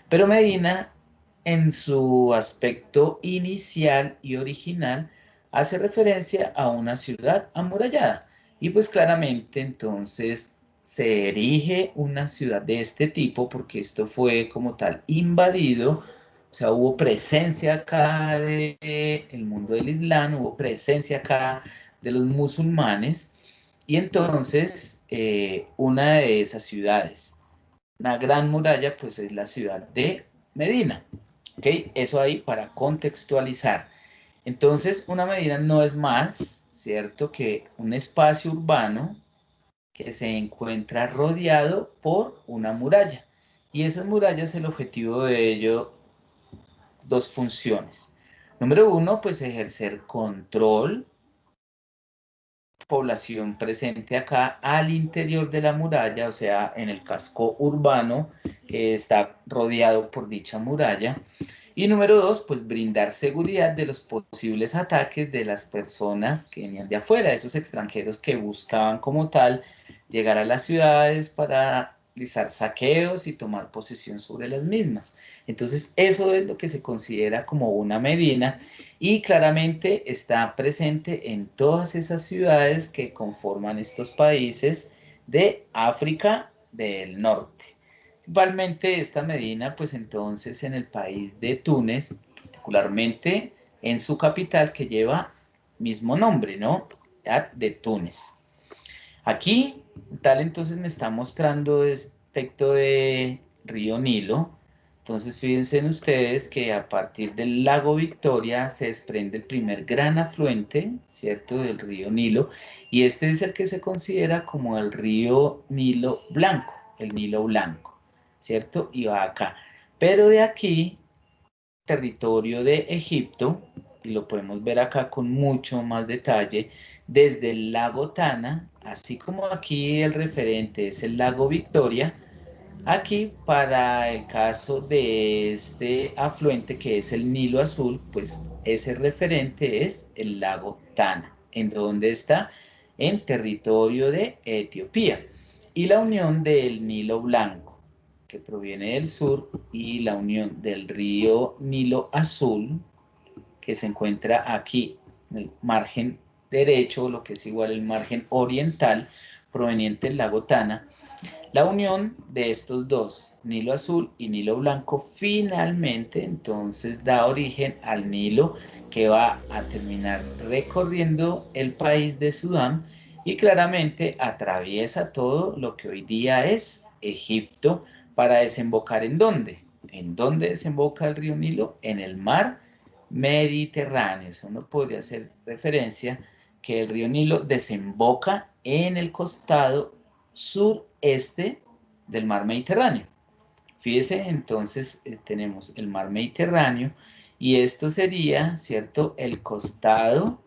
Pero Medina, en su aspecto inicial y original, hace referencia a una ciudad amurallada. Y pues claramente entonces se erige una ciudad de este tipo porque esto fue como tal invadido, o sea, hubo presencia acá del mundo del Islam, hubo presencia acá de los musulmanes, y entonces una de esas ciudades, una gran muralla, pues es la ciudad de Medina. ¿Ok? Eso ahí para contextualizar. Entonces, una Medina no es más, ¿cierto?, que un espacio urbano que se encuentra rodeado por una muralla. Y esas murallas, el objetivo de ello, dos funciones. Número uno, pues ejercer control, población presente acá al interior de la muralla, o sea, en el casco urbano que está rodeado por dicha muralla. Y número dos, pues brindar seguridad de los posibles ataques de las personas que venían de afuera, esos extranjeros que buscaban como tal llegar a las ciudades para realizar saqueos y tomar posesión sobre las mismas. Entonces, eso es lo que se considera como una medina y claramente está presente en todas esas ciudades que conforman estos países de África del Norte. Principalmente esta Medina, pues entonces en el país de Túnez, particularmente en su capital que lleva mismo nombre, ¿no? De Túnez. Aquí, tal entonces me está mostrando respecto de Río Nilo. Entonces fíjense en ustedes que a partir del lago Victoria se desprende el primer gran afluente, ¿cierto?, del río Nilo, y este es el que se considera como el río Nilo Blanco, el Nilo Blanco, ¿cierto? Y va acá. Pero de aquí, territorio de Egipto, y lo podemos ver acá con mucho más detalle, desde el lago Tana, así como aquí el referente es el lago Victoria, aquí para el caso de este afluente que es el Nilo Azul, pues ese referente es el lago Tana, en donde está en territorio de Etiopía, y la unión del Nilo Blanco, que proviene del sur, y la unión del río Nilo Azul, que se encuentra aquí en el margen derecho, lo que es igual el margen oriental, proveniente del lago Tana. La unión de estos dos, Nilo Azul y Nilo Blanco, finalmente entonces da origen al Nilo, que va a terminar recorriendo el país de Sudán y claramente atraviesa todo lo que hoy día es Egipto para desembocar ¿en dónde? ¿En dónde desemboca el río Nilo? En el mar Mediterráneo. Eso no podría hacer referencia que el río Nilo desemboca en el costado sureste del mar Mediterráneo. Fíjese, entonces tenemos el mar Mediterráneo y esto sería, ¿cierto?, el costado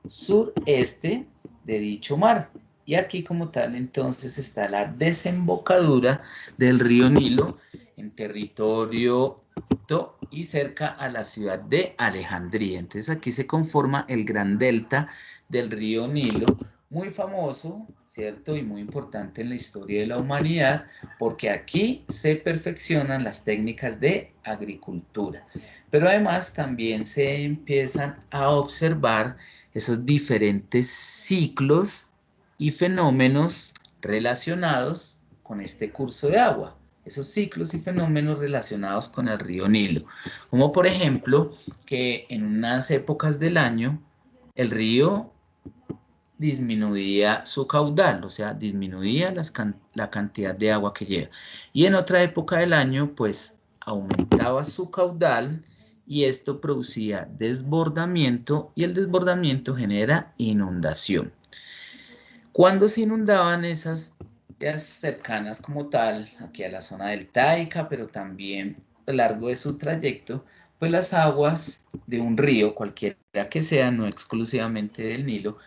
sureste de dicho mar. Y aquí como tal entonces está la desembocadura del río Nilo en territorio y cerca a la ciudad de Alejandría. Entonces aquí se conforma el gran delta del río Nilo, muy famoso, ¿cierto? Y muy importante en la historia de la humanidad, porque aquí se perfeccionan las técnicas de agricultura. Pero además también se empiezan a observar esos diferentes ciclos y fenómenos relacionados con este curso de agua, esos ciclos y fenómenos relacionados con el río Nilo, como por ejemplo que en unas épocas del año el río disminuía su caudal, o sea, disminuía la cantidad de agua que lleva, y en otra época del año pues aumentaba su caudal y esto producía desbordamiento y el desbordamiento genera inundación. Cuando se inundaban esas vías cercanas como tal, aquí a la zona del Taica, pero también a lo largo de su trayecto, pues las aguas de un río, cualquiera que sea, no exclusivamente del Nilo,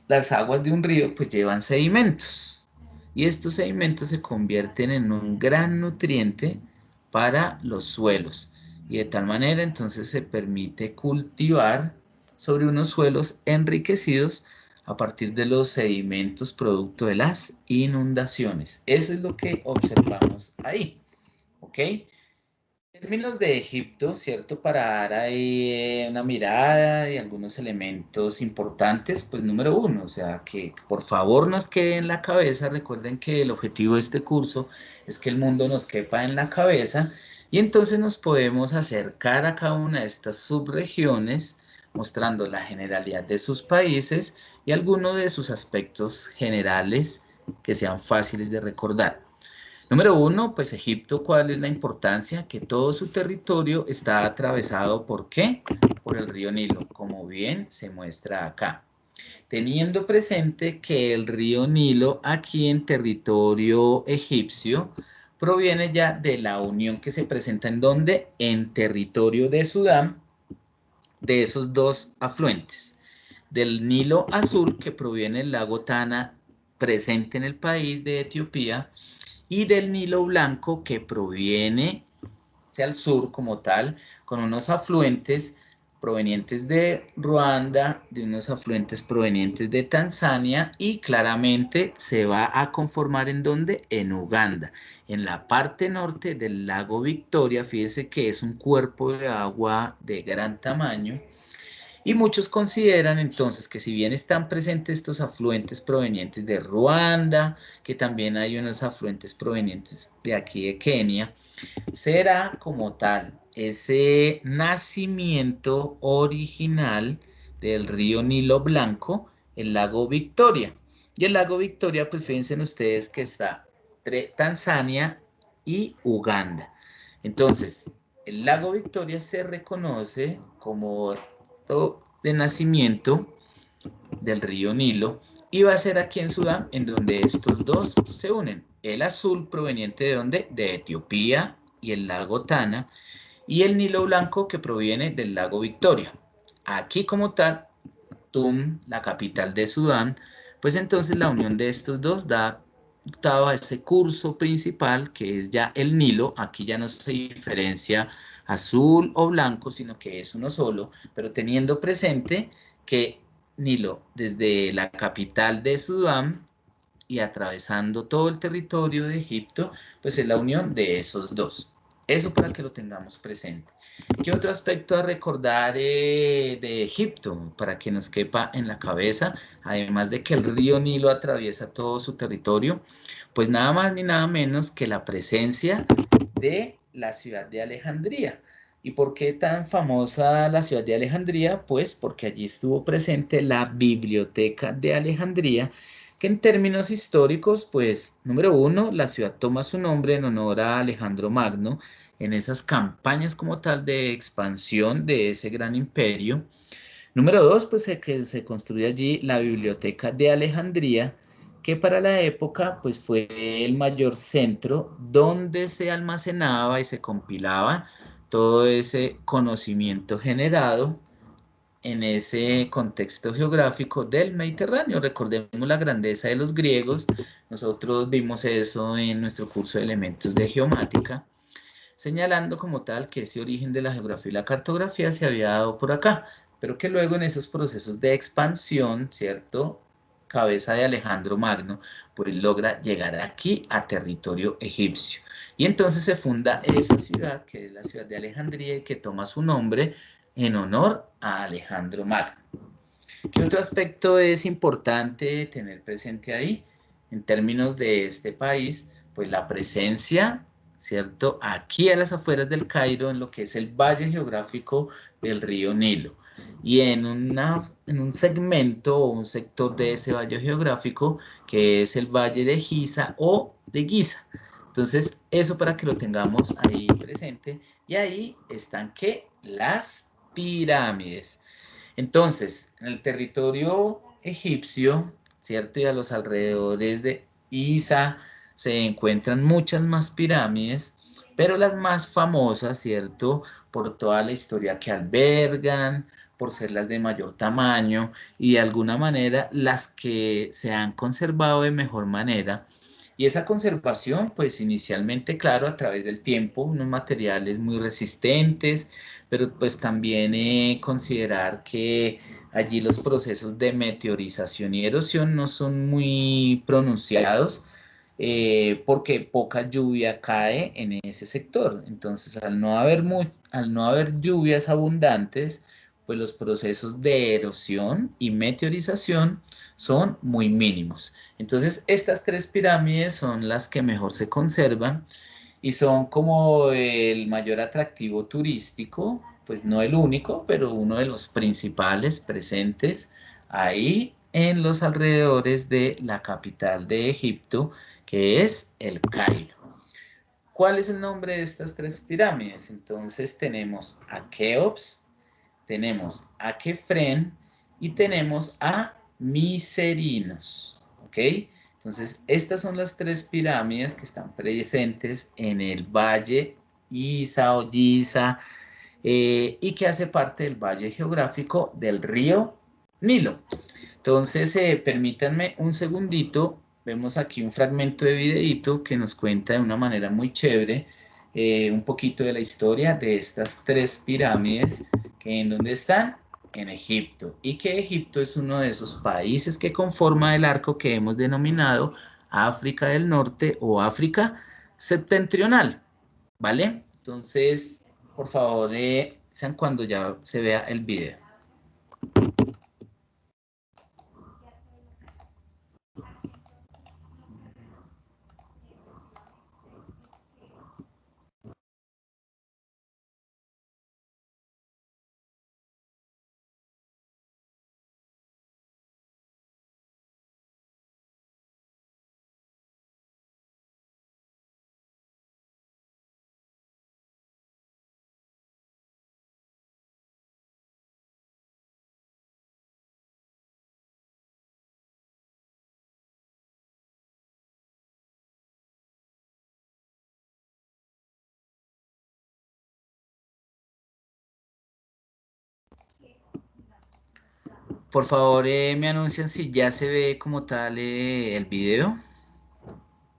las aguas de un río pues llevan sedimentos y estos sedimentos se convierten en un gran nutriente para los suelos y de tal manera entonces se permite cultivar sobre unos suelos enriquecidos a partir de los sedimentos producto de las inundaciones. Eso es lo que observamos ahí, ¿ok? En términos de Egipto, ¿cierto? Para dar ahí una mirada y algunos elementos importantes, pues número uno, o sea, que por favor nos quede en la cabeza, recuerden que el objetivo de este curso es que el mundo nos quepa en la cabeza y entonces nos podemos acercar a cada una de estas subregiones mostrando la generalidad de sus países y algunos de sus aspectos generales que sean fáciles de recordar. Número uno, pues Egipto, ¿cuál es la importancia? Que todo su territorio está atravesado, ¿por qué? Por el río Nilo, como bien se muestra acá. Teniendo presente que el río Nilo aquí en territorio egipcio proviene ya de la unión que se presenta en donde, en territorio de Sudán, de esos dos afluentes. Del Nilo Azul que proviene del lago Tana presente en el país de Etiopía y del Nilo Blanco que proviene hacia el sur como tal, con unos afluentes provenientes de Ruanda, de unos afluentes provenientes de Tanzania y claramente se va a conformar en donde, en Uganda, en la parte norte del lago Victoria. Fíjese que es un cuerpo de agua de gran tamaño. Y muchos consideran entonces que si bien están presentes estos afluentes provenientes de Ruanda, que también hay unos afluentes provenientes de aquí de Kenia, será como tal ese nacimiento original del río Nilo Blanco, el lago Victoria. Y el lago Victoria, pues fíjense ustedes que está entre Tanzania y Uganda. Entonces, el lago Victoria se reconoce como de nacimiento del río Nilo y va a ser aquí en Sudán en donde estos dos se unen. El azul proveniente de donde? De Etiopía y el lago Tana y el Nilo Blanco que proviene del lago Victoria. Aquí como tal, Khartoum, la capital de Sudán, pues entonces la unión de estos dos da a ese curso principal que es ya el Nilo. Aquí ya no se diferencia azul o blanco, sino que es uno solo, pero teniendo presente que Nilo desde la capital de Sudán y atravesando todo el territorio de Egipto, pues es la unión de esos dos. Eso para que lo tengamos presente. ¿Qué otro aspecto a recordar de Egipto para que nos quepa en la cabeza? Además de que el río Nilo atraviesa todo su territorio, pues nada más ni nada menos que la presencia de la ciudad de Alejandría. ¿Y por qué tan famosa la ciudad de Alejandría? Pues porque allí estuvo presente la Biblioteca de Alejandría, que en términos históricos, pues, número uno, la ciudad toma su nombre en honor a Alejandro Magno, en esas campañas como tal de expansión de ese gran imperio. Número dos, pues que se construye allí la Biblioteca de Alejandría, que para la época pues fue el mayor centro donde se almacenaba y se compilaba todo ese conocimiento generado en ese contexto geográfico del Mediterráneo. Recordemos la grandeza de los griegos, nosotros vimos eso en nuestro curso de elementos de geomática, señalando como tal que ese origen de la geografía y la cartografía se había dado por acá, pero que luego en esos procesos de expansión, ¿cierto? Cabeza de Alejandro Magno, pues logra llegar aquí a territorio egipcio. Y entonces se funda esa ciudad, que es la ciudad de Alejandría, y que toma su nombre en honor a Alejandro Magno. ¿Qué otro aspecto es importante tener presente ahí? En términos de este país, pues la presencia, ¿cierto? Aquí a las afueras del Cairo, en lo que es el valle geográfico del río Nilo. Y en un segmento o un sector de ese valle geográfico, que es el valle de Giza o de Giza. Entonces, eso para que lo tengamos ahí presente. Y ahí están, ¿qué? Las pirámides. Entonces, en el territorio egipcio, ¿cierto? Y a los alrededores de Giza se encuentran muchas más pirámides, pero las más famosas, ¿cierto? Por toda la historia que albergan, por ser las de mayor tamaño y de alguna manera las que se han conservado de mejor manera. Y esa conservación, pues inicialmente, claro, a través del tiempo, unos materiales muy resistentes, pero pues también considerar que allí los procesos de meteorización y erosión no son muy pronunciados, porque poca lluvia cae en ese sector. Entonces, al no haber lluvias abundantes, pues los procesos de erosión y meteorización son muy mínimos. Entonces, estas tres pirámides son las que mejor se conservan y son como el mayor atractivo turístico, pues no el único, pero uno de los principales presentes ahí en los alrededores de la capital de Egipto, que es el Cairo. ¿Cuál es el nombre de estas tres pirámides? Entonces tenemos a Keops, tenemos a Kefren y tenemos a Miserinos, ¿ok? Entonces, estas son las tres pirámides que están presentes en el valle Isa o Giza, y que hace parte del valle geográfico del río Nilo. Entonces, permítanme un segundito, vemos aquí un fragmento de videíto que nos cuenta de una manera muy chévere un poquito de la historia de estas tres pirámides, que en dónde están, en Egipto, y que Egipto es uno de esos países que conforma el arco que hemos denominado África del Norte o África septentrional, ¿vale? Entonces, por favor, sean cuando ya se vea el video. Por favor, me anuncian si ya se ve como tal el video.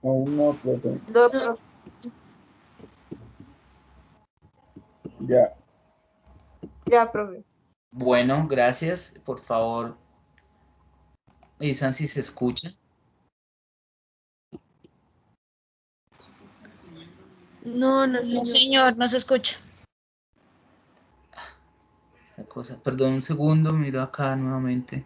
Aún no, profe. No, profe. Ya. Ya, profe. Bueno, gracias. Por favor, avisan si se escucha. No, No, señor, no se escucha. Esta cosa, perdón un segundo, miro acá nuevamente.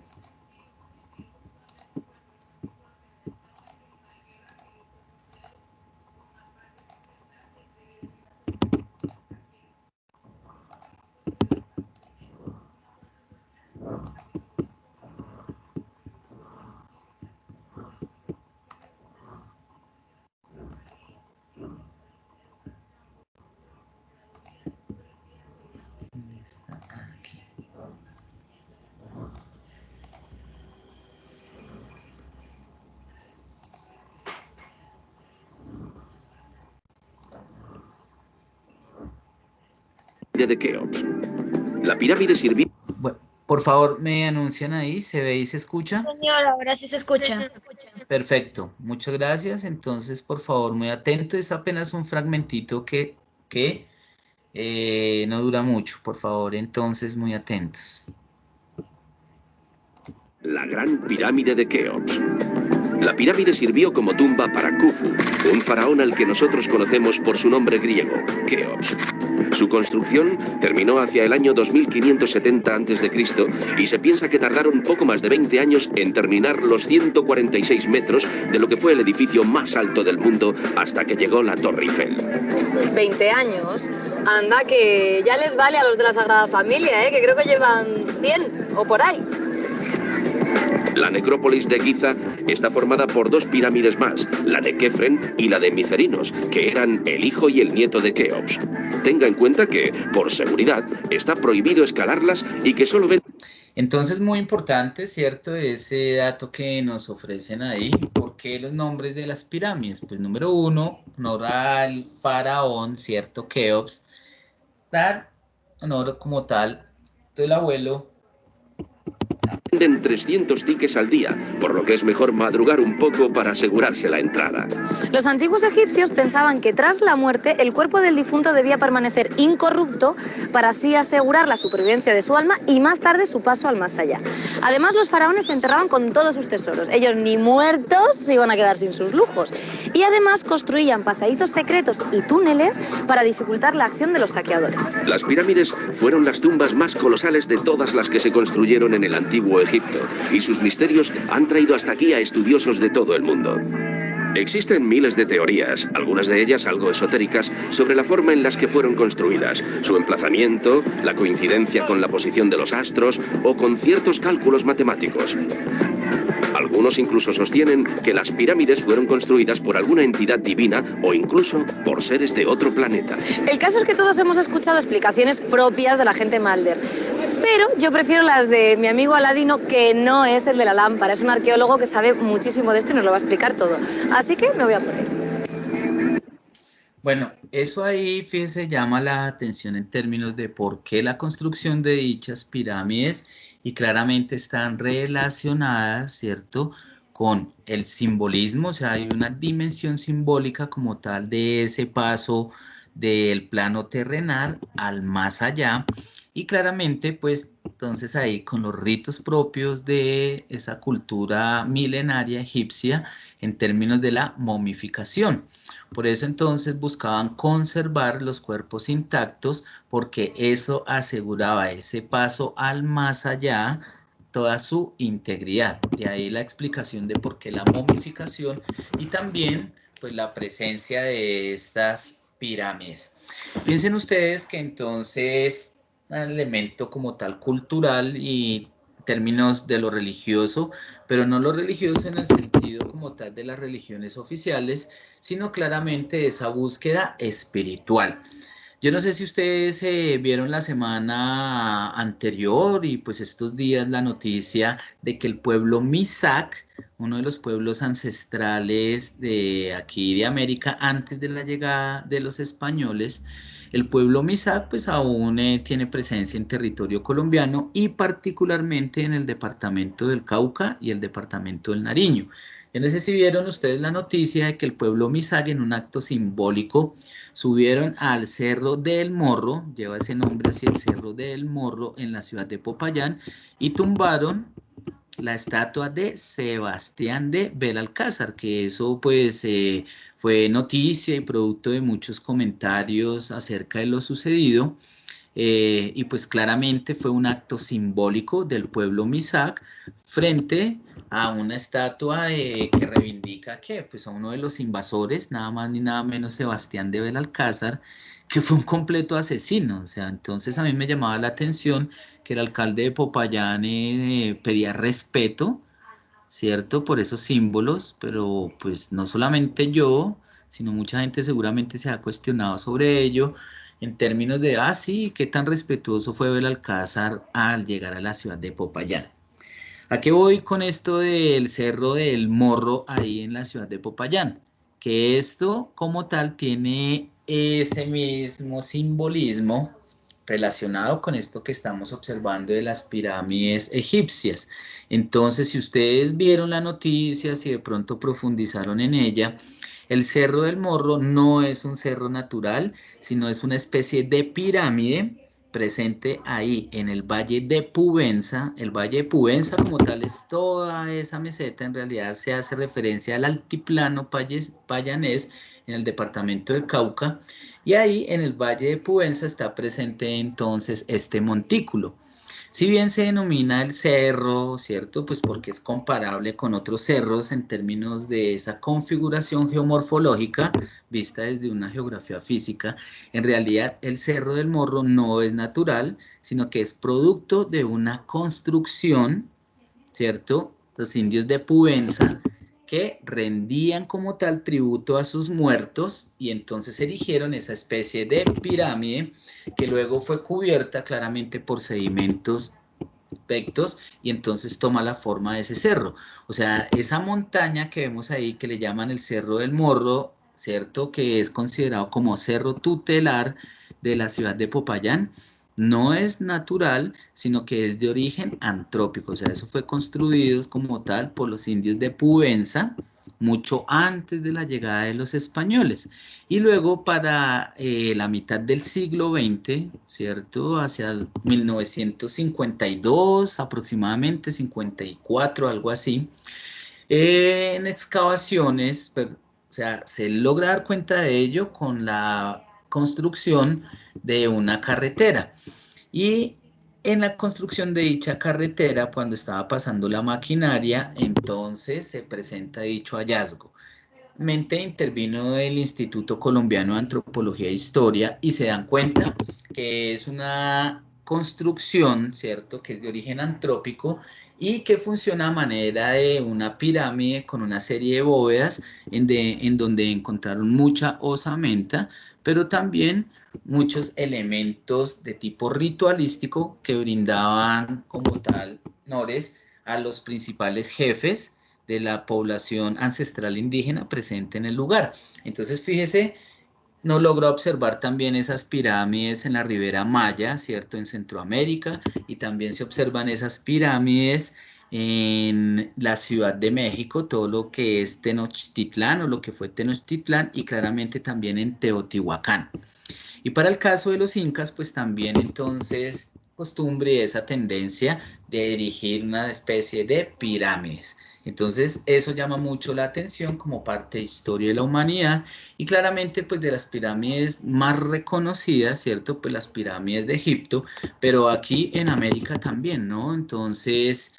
¿Dónde está? Aquí. De Keops. La pirámide sirvió. Bueno, por favor, me anuncian ahí, ¿se ve y se escucha? Señor, ahora sí se escucha. Perfecto, muchas gracias. Entonces, por favor, muy atento. Es apenas un fragmentito que no dura mucho. Por favor, entonces, muy atentos. La gran pirámide de Keops. La pirámide sirvió como tumba para Khufu, un faraón al que nosotros conocemos por su nombre griego, Keops. Su construcción terminó hacia el año 2570 a.C. y se piensa que tardaron poco más de 20 años en terminar los 146 metros de lo que fue el edificio más alto del mundo hasta que llegó la Torre Eiffel. 20 años. Anda, que ya les vale a los de la Sagrada Familia, que creo que llevan 100 o por ahí. La necrópolis de Giza está formada por dos pirámides más, la de Kefren y la de Micerinos, que eran el hijo y el nieto de Keops. Tenga en cuenta que, por seguridad, está prohibido escalarlas y que solo ven... Entonces, muy importante, ¿cierto? Ese dato que nos ofrecen ahí. ¿Por qué los nombres de las pirámides? Pues número uno, honor al faraón, ¿cierto? Keops. Dar honor como tal del abuelo. Venden 300 tickets al día, por lo que es mejor madrugar un poco para asegurarse la entrada. Los antiguos egipcios pensaban que tras la muerte el cuerpo del difunto debía permanecer incorrupto para así asegurar la supervivencia de su alma y más tarde su paso al más allá. Además, los faraones se enterraban con todos sus tesoros. Ellos ni muertos se iban a quedar sin sus lujos. Y además construían pasadizos secretos y túneles para dificultar la acción de los saqueadores. Las pirámides fueron las tumbas más colosales de todas las que se construyeron en el antiguo Egipto, y sus misterios han traído hasta aquí a estudiosos de todo el mundo. Existen miles de teorías, algunas de ellas algo esotéricas, sobre la forma en las que fueron construidas, su emplazamiento, la coincidencia con la posición de los astros o con ciertos cálculos matemáticos. Algunos incluso sostienen que las pirámides fueron construidas por alguna entidad divina o incluso por seres de otro planeta. El caso es que todos hemos escuchado explicaciones propias de la gente Mulder, pero yo prefiero las de mi amigo Aladino, que no es el de la lámpara, es un arqueólogo que sabe muchísimo de esto y nos lo va a explicar todo. Así que me voy a por él. Bueno, eso ahí, fíjense, llama la atención en términos de por qué la construcción de dichas pirámides, y claramente están relacionadas, ¿cierto?, con el simbolismo. O sea, hay una dimensión simbólica como tal de ese paso del plano terrenal al más allá, y claramente, pues, entonces ahí con los ritos propios de esa cultura milenaria egipcia en términos de la momificación. Por eso entonces buscaban conservar los cuerpos intactos, porque eso aseguraba ese paso al más allá, toda su integridad. De ahí la explicación de por qué la momificación y también pues la presencia de estas pirámides. Piensen ustedes que entonces un elemento como tal cultural y términos de lo religioso, pero no lo religioso en el sentido como tal de las religiones oficiales, sino claramente esa búsqueda espiritual. Yo no sé si ustedes vieron la semana anterior y pues estos días la noticia de que el pueblo Mixtec, uno de los pueblos ancestrales de aquí de América antes de la llegada de los españoles, el pueblo Mixtec pues aún tiene presencia en territorio colombiano y particularmente en el departamento del Cauca y el departamento del Nariño. Yo no sé si vieron ustedes la noticia de que el pueblo Mixtec, en un acto simbólico, subieron al Cerro del Morro, lleva ese nombre así, el Cerro del Morro, en la ciudad de Popayán, y tumbaron la estatua de Sebastián de Belalcázar, que eso pues fue noticia y producto de muchos comentarios acerca de lo sucedido. Y pues claramente fue un acto simbólico del pueblo Misak frente a una estatua que reivindica que pues a uno de los invasores, nada más ni nada menos Sebastián de Belalcázar, que fue un completo asesino. O sea, entonces a mí me llamaba la atención que el alcalde de Popayán pedía respeto, ¿cierto? Por esos símbolos, pero pues no solamente yo, sino mucha gente seguramente se ha cuestionado sobre ello en términos de, sí, qué tan respetuoso fue Belalcázar al llegar a la ciudad de Popayán. ¿A qué voy con esto del Cerro del Morro ahí en la ciudad de Popayán? Que esto como tal tiene ese mismo simbolismo relacionado con esto que estamos observando de las pirámides egipcias. Entonces, si ustedes vieron la noticia, si de pronto profundizaron en ella, el Cerro del Morro no es un cerro natural, sino es una especie de pirámide presente ahí en el Valle de Pubenza. El Valle de Pubenza como tal es toda esa meseta, en realidad se hace referencia al altiplano payanés en el departamento de Cauca, y ahí en el Valle de Pubenza está presente entonces este montículo. Si bien se denomina el cerro, ¿cierto? Pues porque es comparable con otros cerros en términos de esa configuración geomorfológica vista desde una geografía física, en realidad el Cerro del Morro no es natural, sino que es producto de una construcción, ¿cierto? Los indios de Pubenza que rendían como tal tributo a sus muertos y entonces erigieron esa especie de pirámide que luego fue cubierta claramente por sedimentos rectos y entonces toma la forma de ese cerro. O sea, esa montaña que vemos ahí que le llaman el Cerro del Morro, ¿cierto? Que es considerado como cerro tutelar de la ciudad de Popayán, no es natural, sino que es de origen antrópico. O sea, eso fue construido como tal por los indios de Pubenza, mucho antes de la llegada de los españoles. Y luego para la mitad del siglo XX, ¿cierto? Hacia 1952, aproximadamente 54, algo así, en excavaciones, o sea, se logra dar cuenta de ello con la construcción de una carretera. Y en la construcción de dicha carretera, cuando estaba pasando la maquinaria, entonces se presenta dicho hallazgo. Intervino el Instituto Colombiano de Antropología e Historia y se dan cuenta que es una construcción, ¿cierto?, que es de origen antrópico y que funciona a manera de una pirámide con una serie de bóvedas en donde encontraron mucha osamenta, pero también muchos elementos de tipo ritualístico que brindaban como tal honores a los principales jefes de la población ancestral indígena presente en el lugar. Entonces, fíjese, no logró observar también esas pirámides en la Ribera Maya, ¿cierto?, en Centroamérica, y también se observan esas pirámides en la Ciudad de México, todo lo que es Tenochtitlán o lo que fue Tenochtitlán, y claramente también en Teotihuacán. Y para el caso de los incas, pues también entonces costumbre esa tendencia de erigir una especie de pirámides. Entonces eso llama mucho la atención como parte de historia de la humanidad y claramente pues de las pirámides más reconocidas, ¿cierto? Pues las pirámides de Egipto, pero aquí en América también, ¿no? Entonces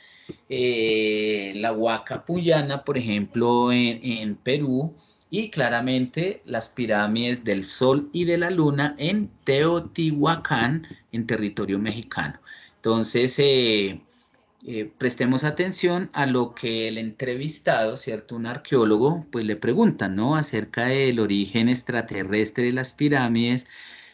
la Huaca Puyana, por ejemplo, en Perú, y claramente las pirámides del Sol y de la Luna en Teotihuacán, en territorio mexicano. Entonces, prestemos atención a lo que el entrevistado, ¿cierto?, un arqueólogo, pues le preguntan, ¿no?, acerca del origen extraterrestre de las pirámides.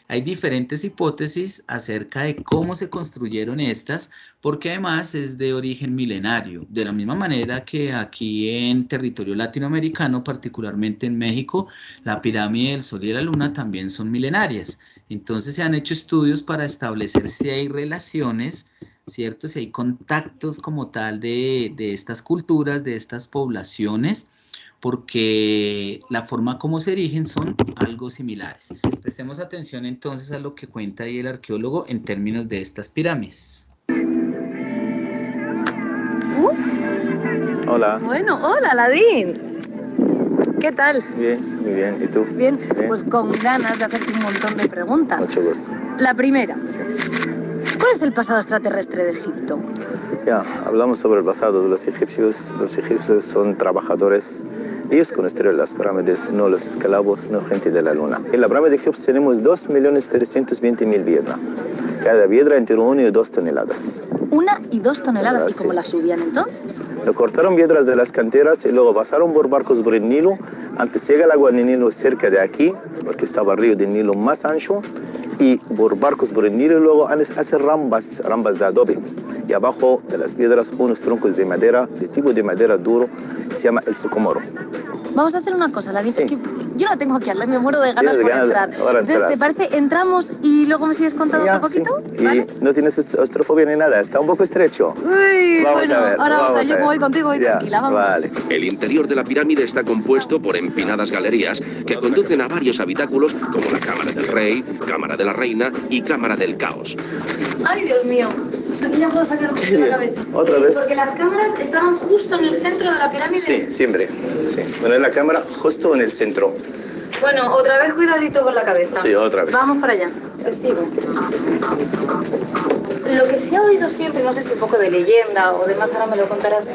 Hay diferentes hipótesis acerca de cómo se construyeron estas, porque además es de origen milenario. De la misma manera que aquí en territorio latinoamericano, particularmente en México, la pirámide del Sol y de la Luna también son milenarias. Entonces se han hecho estudios para establecer si hay relaciones, ¿cierto?, si hay contactos como tal de estas culturas, de estas poblaciones, porque la forma como se erigen son algo similares. Prestemos atención entonces a lo que cuenta ahí el arqueólogo en términos de estas pirámides. Hola. Bueno, hola, Aladín. ¿Qué tal? Bien, muy bien. ¿Y tú? Bien, pues con ganas de hacerte un montón de preguntas. Mucho gusto. La primera. Sí. ¿Cuál es el pasado extraterrestre de Egipto? Ya, hablamos sobre el pasado de los egipcios. Los egipcios son trabajadores. Ellos construyeron las pirámides, no los esclavos, no gente de la luna. En la pirámide de Keops tenemos 2.320.000 piedras. Cada piedra entre 1 y 2 toneladas. 1 y 2 toneladas. ¿Y Sí. cómo las subían entonces? Lo cortaron piedras de las canteras y luego pasaron por barcos por el Nilo. Antes llega el agua del Nilo cerca de aquí, porque estaba el río del Nilo más ancho, y por barcos por el Nilo y luego hacen rambas de adobe. Y abajo de las piedras unos troncos de madera, de tipo de madera duro, se llama el socomoro. Vamos a hacer una cosa, Aladín. Sí. Es que yo la tengo aquí al lado, me muero de ganas Tienes por ganas de- entrar. ahora Entonces, ¿te entras. parece? Entramos y luego me sigues contando Ya, otro poquito. sí. ¿Vale? Y no tienes claustrofobia ni nada, está un poco estrecho. Uy, Vamos bueno, a ver, ahora vamos a ver, yo ver. me voy contigo, voy Ya, tranquila, vamos. Vale. El interior de la pirámide está compuesto por empinadas galerías que conducen a varios habitáculos como la Cámara del Rey, Cámara de la Reina y Cámara del Caos. Ay, Dios mío. Aquí ya puedo sacar de la cabeza. ¿Otra vez? Porque las cámaras estaban justo en el centro de la pirámide. Sí, siempre. Sí. Poner la cámara justo en el centro. Bueno, otra vez cuidadito con la cabeza. Sí, otra vez. Vamos para allá, te sigo. Lo que se ha oído siempre, no sé si un poco de leyenda o demás, ahora me lo contarás,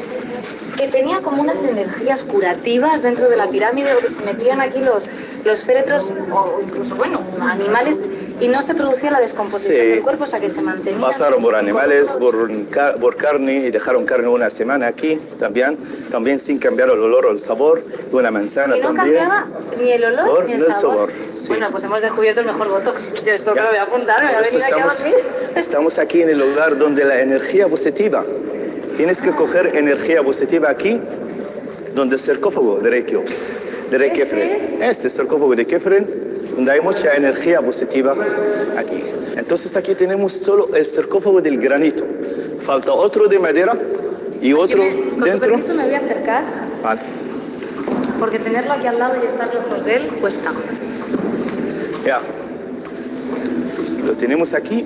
que tenía como unas energías curativas dentro de la pirámide o que se metían aquí los féretros o incluso, bueno, animales y no se producía la descomposición Sí. del cuerpo, o sea que se mantenía. Pasaron por animales, por carne y dejaron carne una semana aquí también sin cambiar el olor o el sabor, una manzana Y no también. cambiaba ni el olor ni el sabor. Sí. Bueno, pues hemos descubierto el mejor botox. Yo esto me lo voy a apuntar, me voy a Por eso venir aquí a dormir. estamos aquí en el lugar donde la energía positiva. Tienes que coger energía positiva aquí, donde el sarcófago de Rey Keops, de Rey ¿Este Kefren. es? Este sarcófago de Kefren, donde hay mucha energía positiva aquí. Entonces aquí tenemos solo el sarcófago del granito. Falta otro de madera y otro Con tu dentro. permiso me voy a acercar, Vale. porque tenerlo aquí al lado y estar lejos de él cuesta. Ya. Lo tenemos aquí.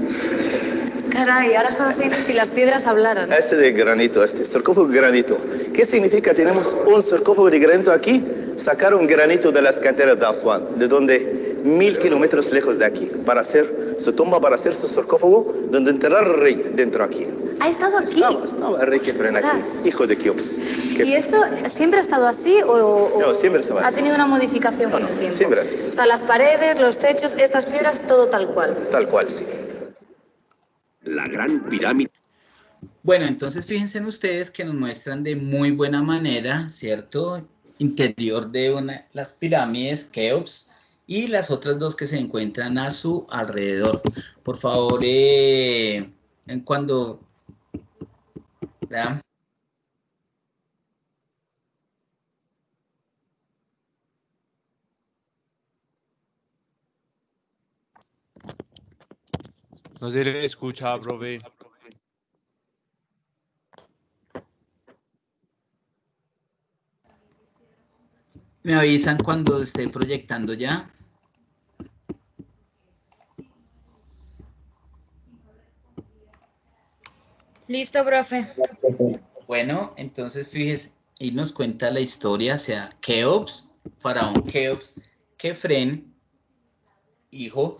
Caray, ahora es cuando se dice si las piedras hablaran. Este de granito, este sarcófago de granito. ¿Qué significa? Tenemos un sarcófago de granito aquí. Sacaron granito de las canteras de Aswan, de donde 1000 kilómetros lejos de aquí, para hacer su tumba, para hacer su sarcófago, donde enterrar al rey dentro aquí. ¿Ha estado aquí? Estaba el rey Kefren aquí, Ostras. hijo de Keops. ¿Y esto siempre ha estado así o No, siempre estaba ha así. tenido una modificación con el tiempo? siempre así. O sea, las paredes, los techos, estas piedras, todo tal cual. Tal cual, sí. La Gran Pirámide. Bueno, entonces fíjense en ustedes que nos muestran de muy buena manera, ¿cierto? Interior de las pirámides Keops y las otras dos que se encuentran a su alrededor. Por favor, cuando... ¿verdad? No se le escucha, profe. Me avisan cuando esté proyectando ya. Listo, profe. Bueno, entonces fíjese, y nos cuenta la historia, o sea, Keops, faraón Keops, Kefren, hijo,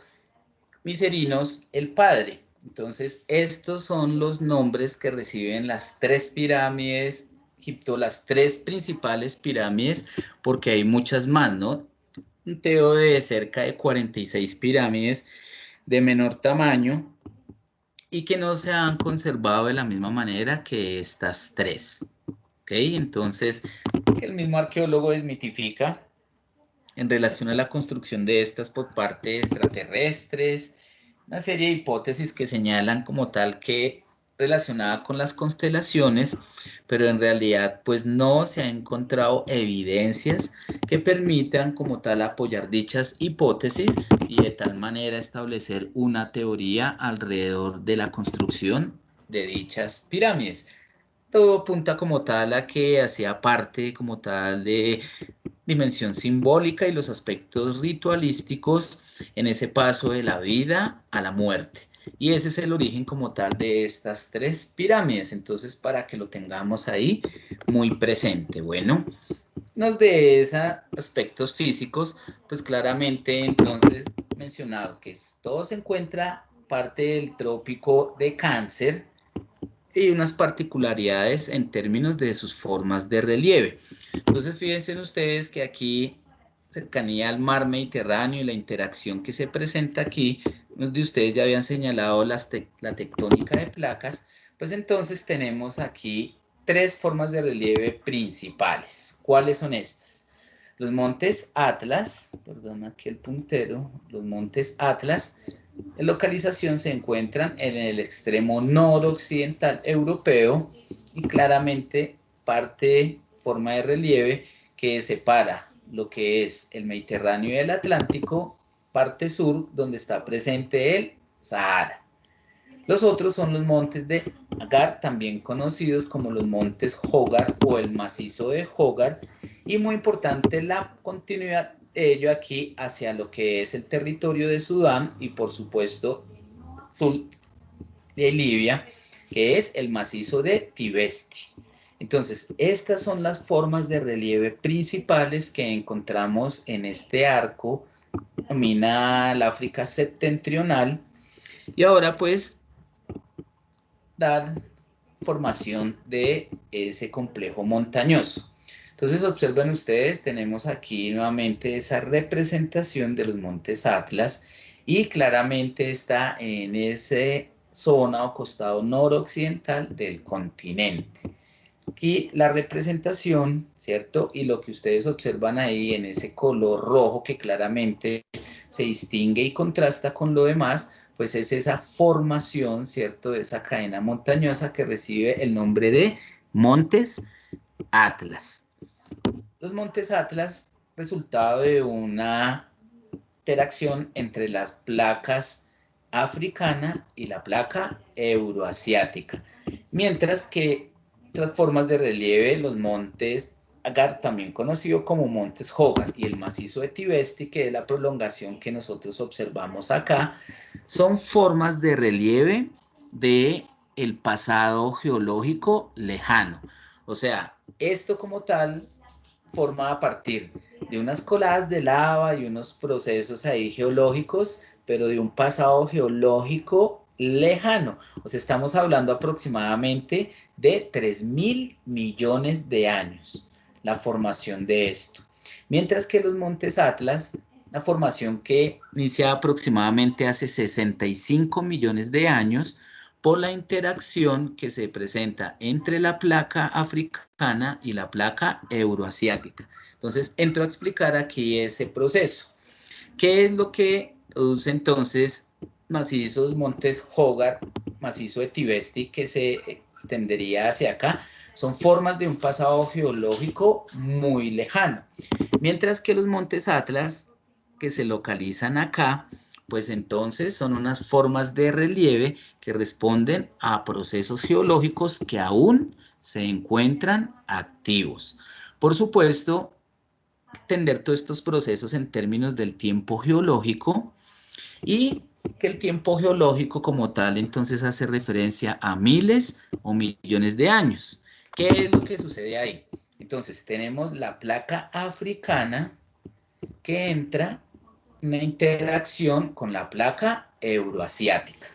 Miserinos, el padre. Entonces, estos son los nombres que reciben las tres pirámides, Egipto, las tres principales pirámides, porque hay muchas más, ¿no? Un teo de cerca de 46 pirámides de menor tamaño y que no se han conservado de la misma manera que estas tres. ¿Ok? Entonces, el mismo arqueólogo desmitifica en relación a la construcción de estas por parte de extraterrestres, una serie de hipótesis que señalan como tal que relacionada con las constelaciones, pero en realidad pues no se han encontrado evidencias que permitan como tal apoyar dichas hipótesis y de tal manera establecer una teoría alrededor de la construcción de dichas pirámides. Todo apunta como tal a que hacía parte como tal de dimensión simbólica y los aspectos ritualísticos en ese paso de la vida a la muerte. Y ese es el origen como tal de estas tres pirámides. Entonces, para que lo tengamos ahí muy presente. Bueno, nos de esos aspectos físicos, pues claramente entonces mencionado que todo se encuentra parte del trópico de Cáncer y unas particularidades en términos de sus formas de relieve. Entonces fíjense ustedes que aquí cercanía al mar Mediterráneo y la interacción que se presenta aquí, unos de ustedes ya habían señalado la tectónica de placas, pues entonces tenemos aquí tres formas de relieve principales. ¿Cuáles son estas? Los montes Atlas, perdón aquí el puntero, los montes Atlas, en localización se encuentran en el extremo noroccidental europeo y claramente forma de relieve que separa lo que es el Mediterráneo y el Atlántico, parte sur donde está presente el Sahara. Los otros son los montes de Agar, también conocidos como los montes Hogar o el macizo de Hogar, y muy importante la continuidad de ello aquí hacia lo que es el territorio de Sudán y por supuesto sur de Libia, que es el macizo de Tibesti. Entonces, estas son las formas de relieve principales que encontramos en este arco, domina el África septentrional, y ahora pues dar formación de ese complejo montañoso. Entonces observen ustedes, tenemos aquí nuevamente esa representación de los montes Atlas y claramente está en esa zona o costado noroccidental del continente. Aquí la representación, ¿cierto? Y lo que ustedes observan ahí en ese color rojo que claramente se distingue y contrasta con lo demás, pues es esa formación, ¿cierto? De esa cadena montañosa que recibe el nombre de Montes Atlas. Los Montes Atlas, resultado de una interacción entre las placas africana y la placa euroasiática, mientras que otras formas de relieve, los montes Agar, también conocido como montes Hogar, y el macizo de Tibesti, que es la prolongación que nosotros observamos acá, son formas de relieve de el pasado geológico lejano. O sea, esto como tal forma a partir de unas coladas de lava y unos procesos ahí geológicos, pero de un pasado geológico lejano. O sea, estamos hablando aproximadamente de 3.000 millones de años, la formación de esto. Mientras que los montes Atlas, la formación que inicia aproximadamente hace 65 millones de años, por la interacción que se presenta entre la placa africana y la placa euroasiática. Entonces, entro a explicar aquí ese proceso. ¿Qué es lo que produce entonces macizos montes Hogar, macizo de Tibesti, que se extendería hacia acá? Son formas de un pasado geológico muy lejano. Mientras que los montes Atlas, que se localizan acá, pues entonces son unas formas de relieve que responden a procesos geológicos que aún se encuentran activos. Por supuesto, entender todos estos procesos en términos del tiempo geológico y que el tiempo geológico como tal entonces hace referencia a miles o millones de años. ¿Qué es lo que sucede ahí? Entonces tenemos la placa africana que entra una interacción con la placa euroasiática.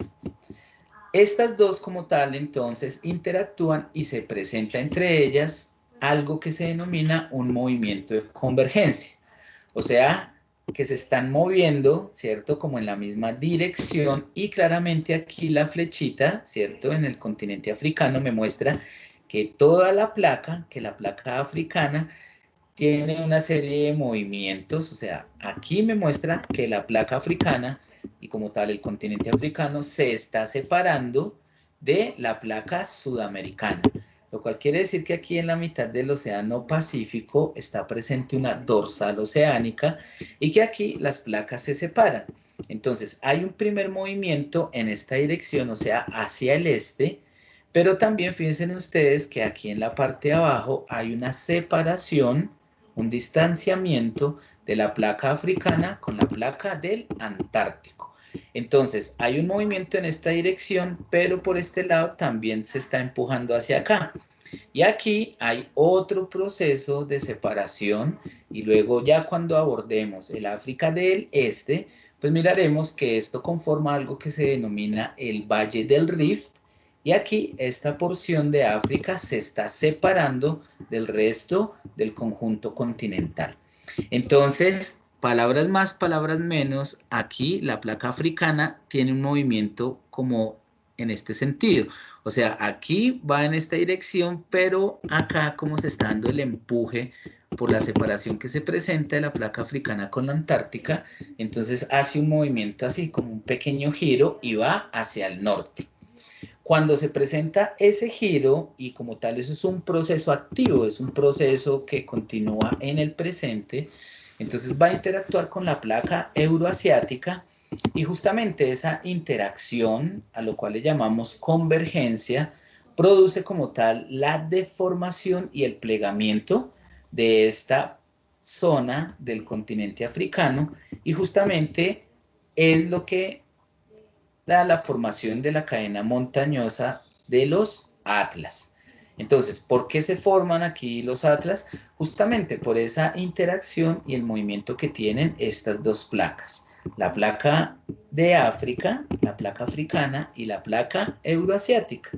Estas dos como tal entonces interactúan y se presenta entre ellas algo que se denomina un movimiento de convergencia. O sea, que se están moviendo, ¿cierto? Como en la misma dirección y claramente aquí la flechita, ¿cierto? En el continente africano me muestra que toda la placa, que la placa africana tiene una serie de movimientos, o sea, aquí me muestra que la placa africana y como tal el continente africano se está separando de la placa sudamericana, lo cual quiere decir que aquí en la mitad del océano Pacífico está presente una dorsal oceánica y que aquí las placas se separan. Entonces hay un primer movimiento en esta dirección, o sea, hacia el este, pero también fíjense ustedes que aquí en la parte de abajo hay una separación, un distanciamiento de la placa africana con la placa del Antártico. Entonces, hay un movimiento en esta dirección, pero por este lado también se está empujando hacia acá. Y aquí hay otro proceso de separación, y luego ya cuando abordemos el África del Este, pues miraremos que esto conforma algo que se denomina el Valle del Rift, y aquí esta porción de África se está separando del resto del conjunto continental. Entonces, palabras más, palabras menos, aquí la placa africana tiene un movimiento como en este sentido. O sea, aquí va en esta dirección, pero acá como se está dando el empuje por la separación que se presenta de la placa africana con la Antártica, entonces hace un movimiento así como un pequeño giro y va hacia el norte. Cuando se presenta ese giro, y como tal eso es un proceso activo, es un proceso que continúa en el presente, entonces va a interactuar con la placa euroasiática, y justamente esa interacción, a lo cual le llamamos convergencia, produce como tal la deformación y el plegamiento de esta zona del continente africano, y justamente es lo que da la formación de la cadena montañosa de los Atlas. Entonces, ¿por qué se forman aquí los Atlas? Justamente por esa interacción y el movimiento que tienen estas dos placas. La placa de África, la placa africana y la placa euroasiática.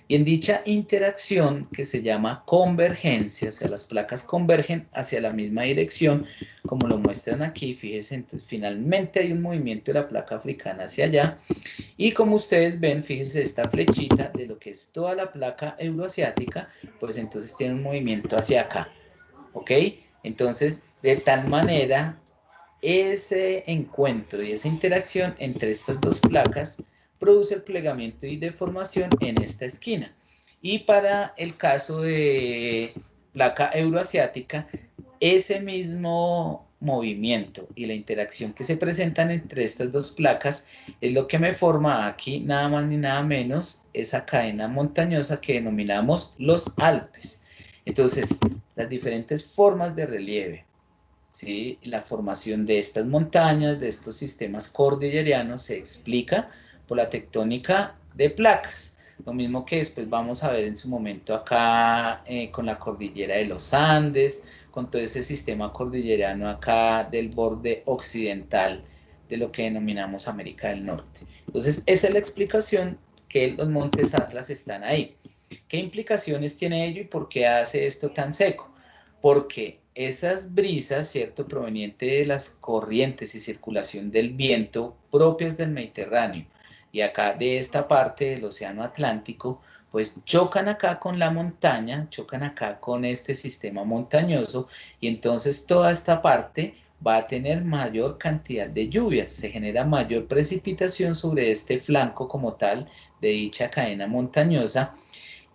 Y en dicha interacción que se llama convergencia, o sea, las placas convergen hacia la misma dirección, como lo muestran aquí, fíjense, entonces finalmente hay un movimiento de la placa africana hacia allá, y como ustedes ven, fíjense esta flechita de lo que es toda la placa euroasiática, pues entonces tiene un movimiento hacia acá, ¿ok? Entonces, de tal manera, ese encuentro y esa interacción entre estas dos placas produce el plegamiento y deformación en esta esquina. Y para el caso de placa euroasiática, ese mismo movimiento y la interacción que se presentan entre estas dos placas es lo que me forma aquí nada más ni nada menos esa cadena montañosa que denominamos los Alpes. Entonces, las diferentes formas de relieve, ¿sí? La formación de estas montañas, de estos sistemas cordilleranos, se explica por la tectónica de placas. Lo mismo que después vamos a ver en su momento acá con la cordillera de los Andes, con todo ese sistema cordillerano acá del borde occidental de lo que denominamos América del Norte. Entonces, esa es la explicación que los montes Atlas están ahí. ¿Qué implicaciones tiene ello y por qué hace esto tan seco? Porque esas brisas, ¿cierto?, provenientes de las corrientes y circulación del viento propias del Mediterráneo y acá de esta parte del Océano Atlántico, pues chocan acá con la montaña, chocan acá con este sistema montañoso, y entonces toda esta parte va a tener mayor cantidad de lluvias, se genera mayor precipitación sobre este flanco como tal de dicha cadena montañosa,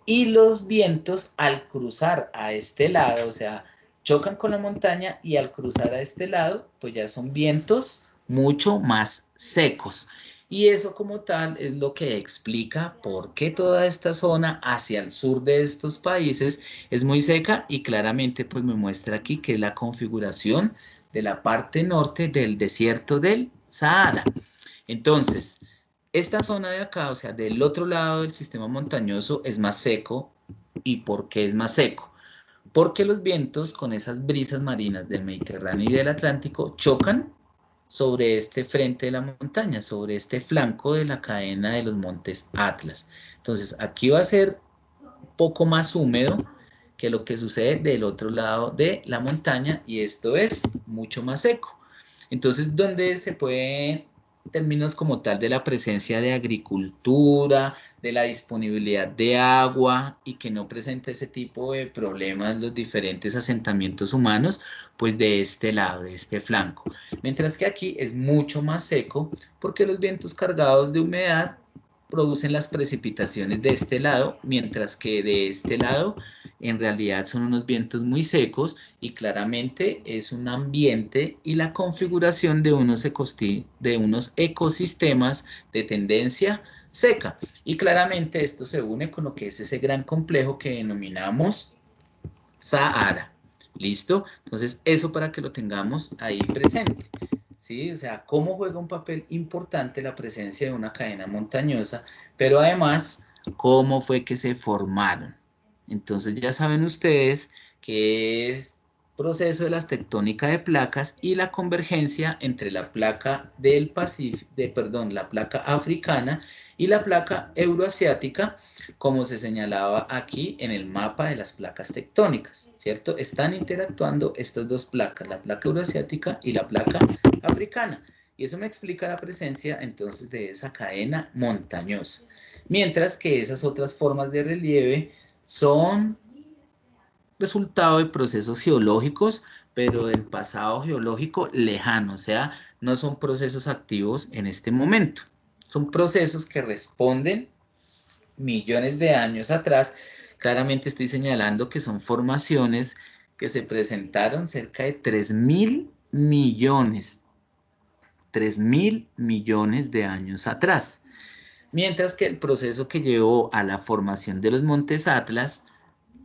y los vientos al cruzar a este lado, o sea, chocan con la montaña y al cruzar a este lado, pues ya son vientos mucho más secos. Y eso como tal es lo que explica por qué toda esta zona hacia el sur de estos países es muy seca, y claramente pues me muestra aquí que es la configuración de la parte norte del desierto del Sahara. Entonces, esta zona de acá, o sea, del otro lado del sistema montañoso es más seco. ¿Y por qué es más seco? Porque los vientos con esas brisas marinas del Mediterráneo y del Atlántico chocan sobre este frente de la montaña, sobre este flanco de la cadena de los montes Atlas. Entonces, aquí va a ser un poco más húmedo que lo que sucede del otro lado de la montaña, y esto es mucho más seco. Entonces, ¿dónde se puede, en términos como tal de la presencia de agricultura, de la disponibilidad de agua y que no presenta ese tipo de problemas los diferentes asentamientos humanos? Pues de este lado, de este flanco. Mientras que aquí es mucho más seco porque los vientos cargados de humedad producen las precipitaciones de este lado, mientras que de este lado en realidad son unos vientos muy secos, y claramente es un ambiente y la configuración de unos ecosistemas de tendencia seca. Y claramente esto se une con lo que es ese gran complejo que denominamos Sahara. ¿Listo? Entonces, eso para que lo tengamos ahí presente, ¿sí? ¿sí? O sea, cómo juega un papel importante la presencia de una cadena montañosa, pero además, cómo fue que se formaron. Entonces ya saben ustedes que es proceso de las tectónicas de placas y la convergencia entre la placa del Pacífico, la placa africana y la placa euroasiática, como se señalaba aquí en el mapa de las placas tectónicas, ¿cierto? Están interactuando estas dos placas, la placa euroasiática y la placa africana, y eso me explica la presencia entonces de esa cadena montañosa, mientras que esas otras formas de relieve son resultado de procesos geológicos, pero del pasado geológico lejano, o sea, no son procesos activos en este momento, son procesos que responden millones de años atrás. Claramente estoy señalando que son formaciones que se presentaron cerca de 3.000 millones de años atrás, mientras que el proceso que llevó a la formación de los montes Atlas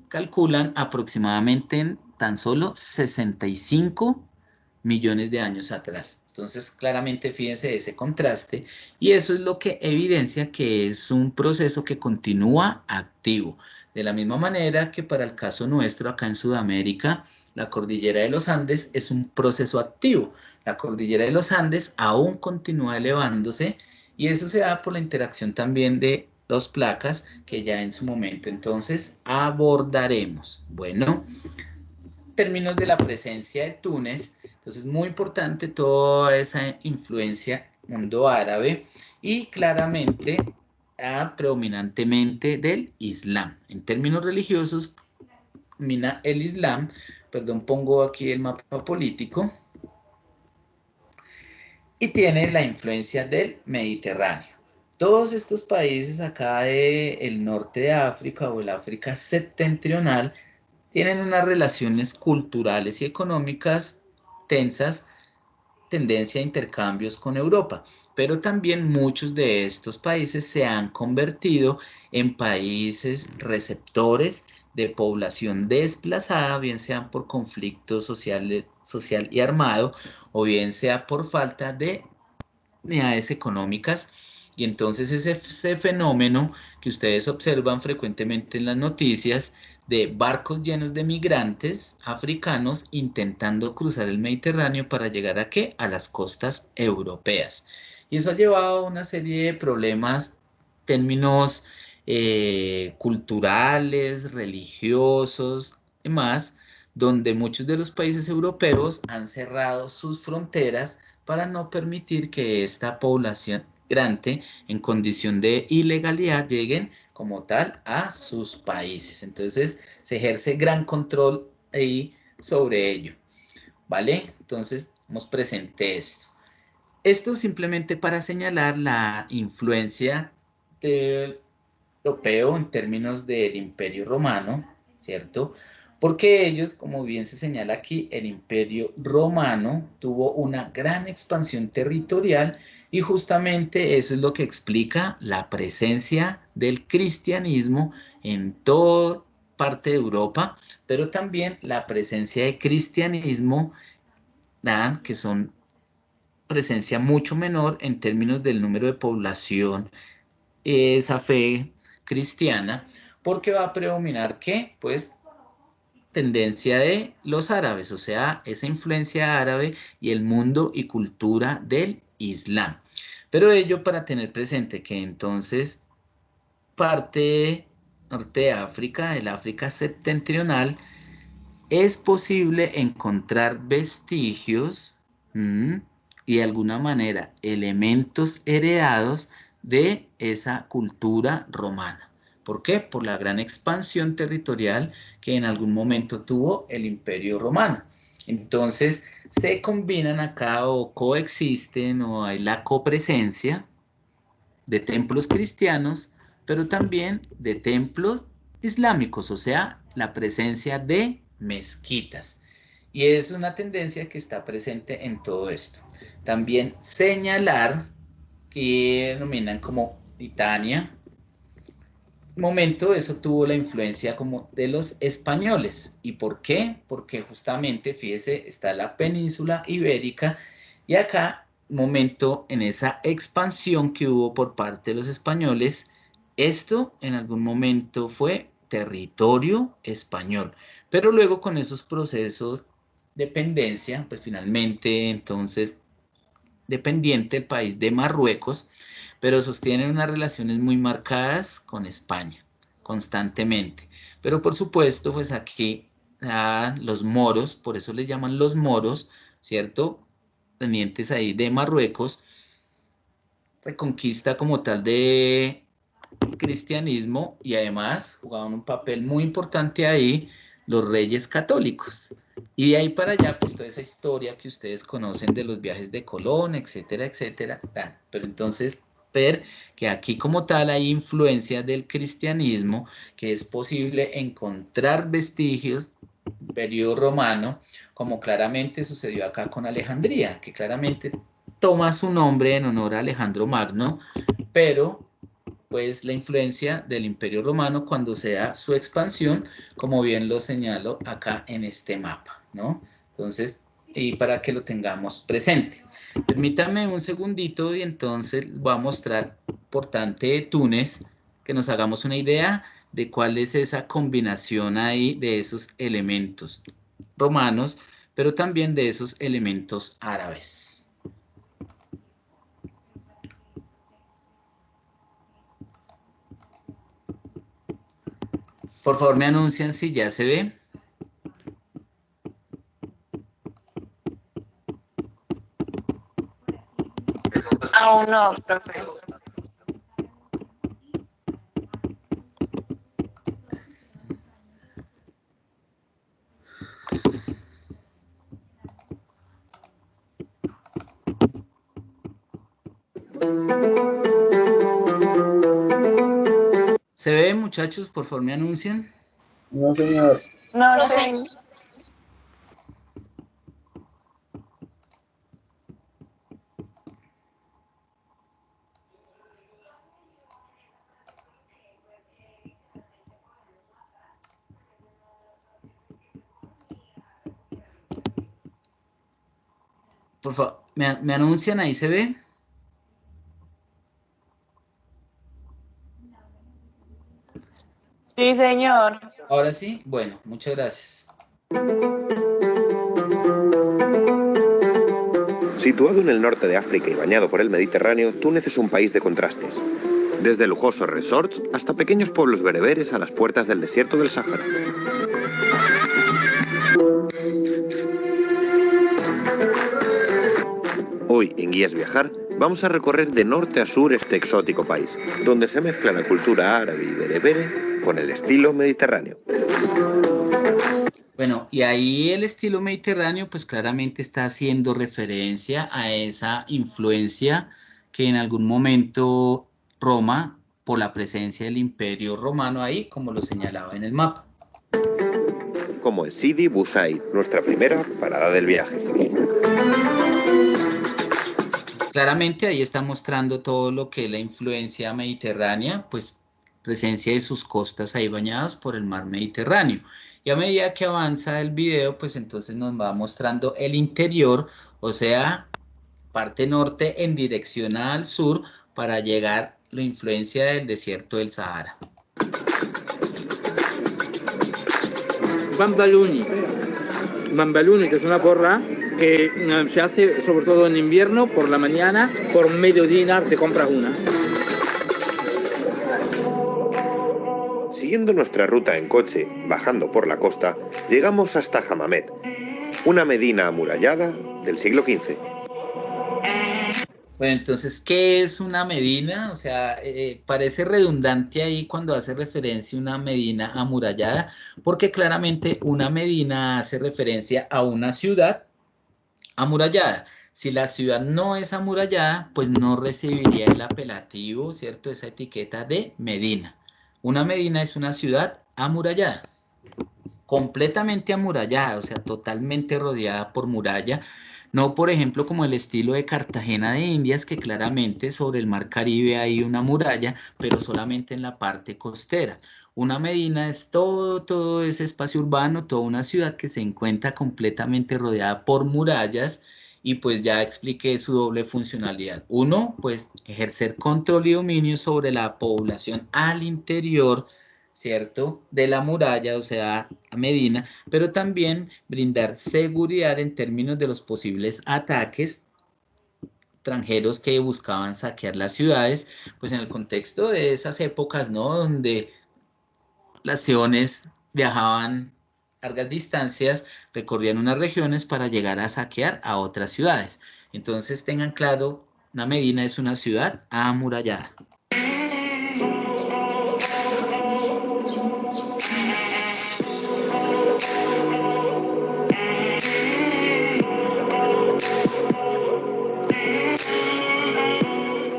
calculan aproximadamente en tan solo 65 millones de años atrás. Entonces, claramente fíjense ese contraste, y eso es lo que evidencia que es un proceso que continúa activo. De la misma manera que para el caso nuestro acá en Sudamérica, la cordillera de los Andes es un proceso activo. La cordillera de los Andes aún continúa elevándose, y eso se da por la interacción también de dos placas que ya en su momento entonces abordaremos. Bueno, en términos de la presencia de Túnez, entonces muy importante toda esa influencia mundo árabe y claramente predominantemente del Islam. En términos religiosos, domina el Islam, perdón, pongo aquí el mapa político, y tiene la influencia del Mediterráneo. Todos estos países acá del norte de África o el África septentrional tienen unas relaciones culturales y económicas tensas, tendencia a intercambios con Europa, pero también muchos de estos países se han convertido en países receptores de población desplazada, bien sea por conflicto social y armado, o bien sea por falta de unidades económicas. Y entonces ese fenómeno que ustedes observan frecuentemente en las noticias de barcos llenos de migrantes africanos intentando cruzar el Mediterráneo para llegar ¿a qué? A las costas europeas. Y eso ha llevado a una serie de problemas, términos culturales, religiosos, y más, donde muchos de los países europeos han cerrado sus fronteras para no permitir que esta población migrante en condición de ilegalidad lleguen como tal a sus países. Entonces se ejerce gran control ahí sobre ello, ¿vale? Entonces nos presente esto. Esto simplemente para señalar la influencia del europeo en términos del Imperio Romano, ¿cierto? Porque ellos, como bien se señala aquí, el Imperio Romano tuvo una gran expansión territorial y justamente eso es lo que explica la presencia del cristianismo en toda parte de Europa, pero también la presencia de cristianismo, que son presencia mucho menor en términos del número de población, esa fe cristiana, porque va a predominar ¿qué? Pues tendencia de los árabes, o sea, esa influencia árabe y el mundo y cultura del Islam. Pero ello para tener presente que entonces parte norte de África, el África septentrional, es posible encontrar vestigios y de alguna manera elementos heredados de esa cultura romana. ¿Por qué? Por la gran expansión territorial que en algún momento tuvo el Imperio Romano. Entonces se combinan acá o coexisten o hay la copresencia de templos cristianos, pero también de templos islámicos, o sea, la presencia de mezquitas. Y es una tendencia que está presente en todo esto. También señalar que denominan como Britania. Momento eso tuvo la influencia como de los españoles. ¿Y por qué? Porque justamente, fíjese, está la península ibérica Y acá, momento en esa expansión que hubo por parte de los españoles, esto en algún momento fue territorio español, pero luego con esos procesos de dependencia, pues finalmente entonces dependiente el país de Marruecos, pero sostienen unas relaciones muy marcadas con España, constantemente. Pero por supuesto, pues aquí los moros, por eso les llaman los moros, ¿cierto? Tenientes ahí de Marruecos, reconquista como tal de cristianismo y además jugaban un papel muy importante ahí los reyes católicos. Y de ahí para allá, pues toda esa historia que ustedes conocen de los viajes de Colón, etcétera, etcétera. Pero entonces ver que aquí como tal hay influencia del cristianismo, que es posible encontrar vestigios del periodo romano, como claramente sucedió acá con Alejandría, que claramente toma su nombre en honor a Alejandro Magno, pero pues la influencia del Imperio Romano cuando se da su expansión, como bien lo señalo acá en este mapa, ¿no? Entonces, y para que lo tengamos presente. Permítanme un segundito y entonces voy a mostrar portante de Túnez, que nos hagamos una idea de cuál es esa combinación ahí de esos elementos romanos, pero también de esos elementos árabes. Por favor, me anuncian si ya se ve. Aún no, profe. ¿Se ve, muchachos? Por favor, me anuncian. No, señor. No, No sé. señor. Por favor, ¿me anuncian? Ahí se ve. Sí, señor. Ahora sí. Bueno, muchas gracias. Situado en el norte de África y bañado por el Mediterráneo, Túnez es un país de contrastes. Desde lujosos resorts hasta pequeños pueblos bereberes a las puertas del desierto del Sáhara. Hoy, en Guías Viajar, vamos a recorrer de norte a sur este exótico país, donde se mezcla la cultura árabe y berebere con el estilo mediterráneo. Bueno, y ahí el estilo mediterráneo, pues claramente está haciendo referencia a esa influencia que en algún momento Roma, por la presencia del Imperio Romano ahí, como lo señalaba en el mapa. Como en Sidi Bou Said, nuestra primera parada del viaje. Pues claramente ahí está mostrando todo lo que es la influencia mediterránea, pues presencia de sus costas ahí bañadas por el mar Mediterráneo. Y a medida que avanza el video, pues entonces nos va mostrando el interior, o sea, parte norte en dirección al sur para llegar la influencia del desierto del Sahara. Bambaluni. Bambaluni, que es una porra que se hace sobre todo en invierno, por la mañana, por medio dinar te compras una. Siguiendo nuestra ruta en coche, bajando por la costa, llegamos hasta Hammamet, una medina amurallada del siglo XV. Bueno, entonces, ¿qué es una medina? O sea, parece redundante ahí cuando hace referencia a una medina amurallada, porque claramente una medina hace referencia a una ciudad amurallada. Si la ciudad no es amurallada, pues no recibiría el apelativo, ¿cierto? Esa etiqueta de medina. Una medina es una ciudad amurallada, completamente amurallada, o sea, totalmente rodeada por muralla. No, por ejemplo, como el estilo de Cartagena de Indias, que claramente sobre el mar Caribe hay una muralla, pero solamente en la parte costera. Una medina es todo ese espacio urbano, toda una ciudad que se encuentra completamente rodeada por murallas y pues ya expliqué su doble funcionalidad. Uno, pues ejercer control y dominio sobre la población al interior, ¿cierto?, de la muralla, o sea, a Medina, pero también brindar seguridad en términos de los posibles ataques extranjeros que buscaban saquear las ciudades, pues en el contexto de esas épocas, ¿no?, donde las naciones viajaban largas distancias, recorrían unas regiones para llegar a saquear a otras ciudades. Entonces tengan claro, una Medina es una ciudad amurallada.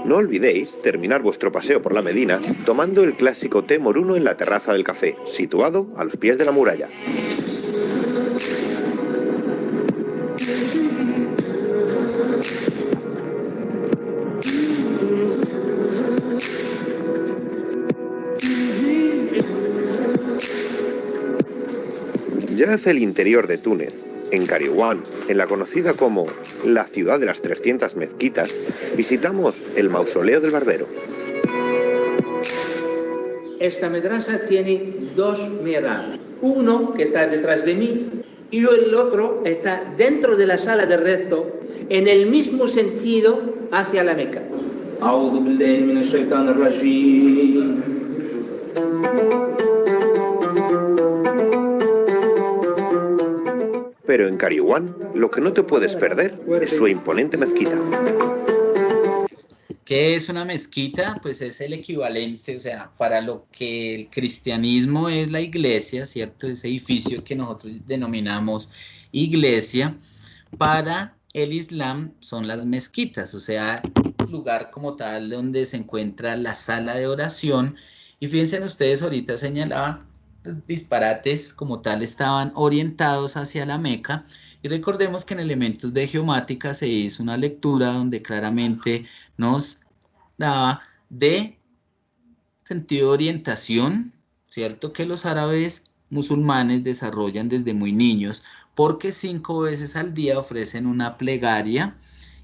No olvidéis terminar vuestro paseo por la Medina tomando el clásico té moruno en la terraza del café, situado a los pies de la muralla. Ya hacia el interior de Túnez, en Kairouan, en la conocida como la ciudad de las 300 mezquitas, visitamos el mausoleo del barbero. Esta madrasa tiene dos mihrab. Uno que está detrás de mí y el otro está dentro de la sala de rezo en el mismo sentido hacia la Meca. A'udhu billahi minash shaitanir rajim. Pero en Kairouan, lo que no te puedes perder es su imponente mezquita. ¿Qué es una mezquita? Pues es el equivalente, o sea, para lo que el cristianismo es la iglesia, ¿cierto? Ese edificio que nosotros denominamos iglesia, para el Islam son las mezquitas, o sea, el lugar como tal donde se encuentra la sala de oración. Y fíjense ustedes, ahorita señalaban, los disparates como tal estaban orientados hacia la Meca, y recordemos que en elementos de geomática se hizo una lectura donde claramente nos daba de sentido de orientación, ¿cierto?, que los árabes musulmanes desarrollan desde muy niños, porque 5 veces al día ofrecen una plegaria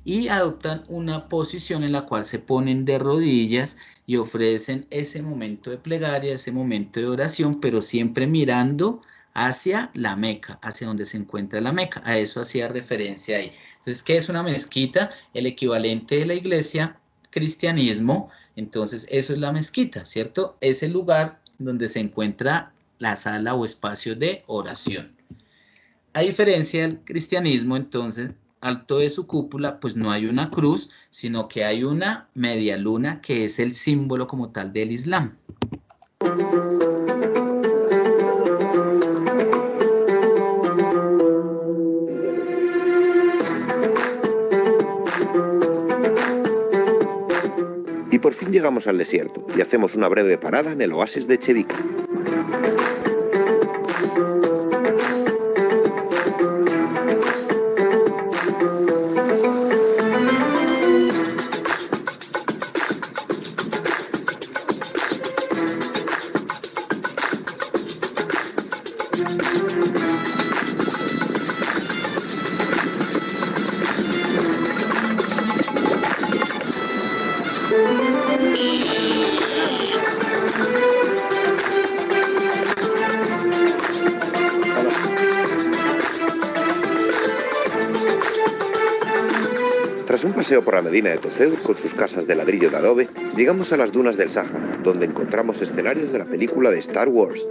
y adoptan una posición en la cual se ponen de rodillas y ofrecen ese momento de plegaria, ese momento de oración, pero siempre mirando hacia la Meca, hacia donde se encuentra la Meca. A eso hacía referencia ahí. Entonces, ¿qué es una mezquita? El equivalente de la iglesia, cristianismo. Entonces, eso es la mezquita, ¿cierto? Es el lugar donde se encuentra la sala o espacio de oración. A diferencia del cristianismo, entonces, alto de su cúpula, pues no hay una cruz, sino que hay una media luna que es el símbolo como tal del Islam. Y por fin llegamos al desierto y hacemos una breve parada en el oasis de Chevica. Tras un paseo por la Medina de Toceur con sus casas de ladrillo de adobe, llegamos a las dunas del Sáhara, donde encontramos escenarios de la película de Star Wars.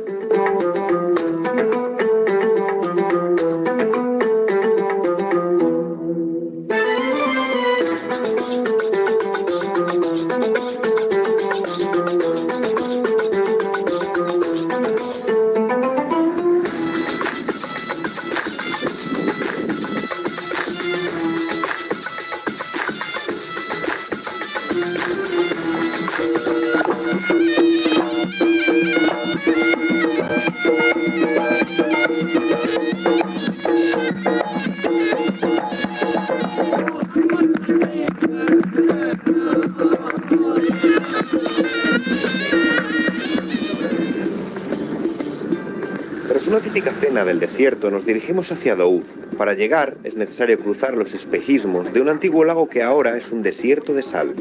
Tras una típica cena del desierto, nos dirigimos hacia Doud, Para llegar es necesario cruzar los espejismos de un antiguo lago que ahora es un desierto de sal.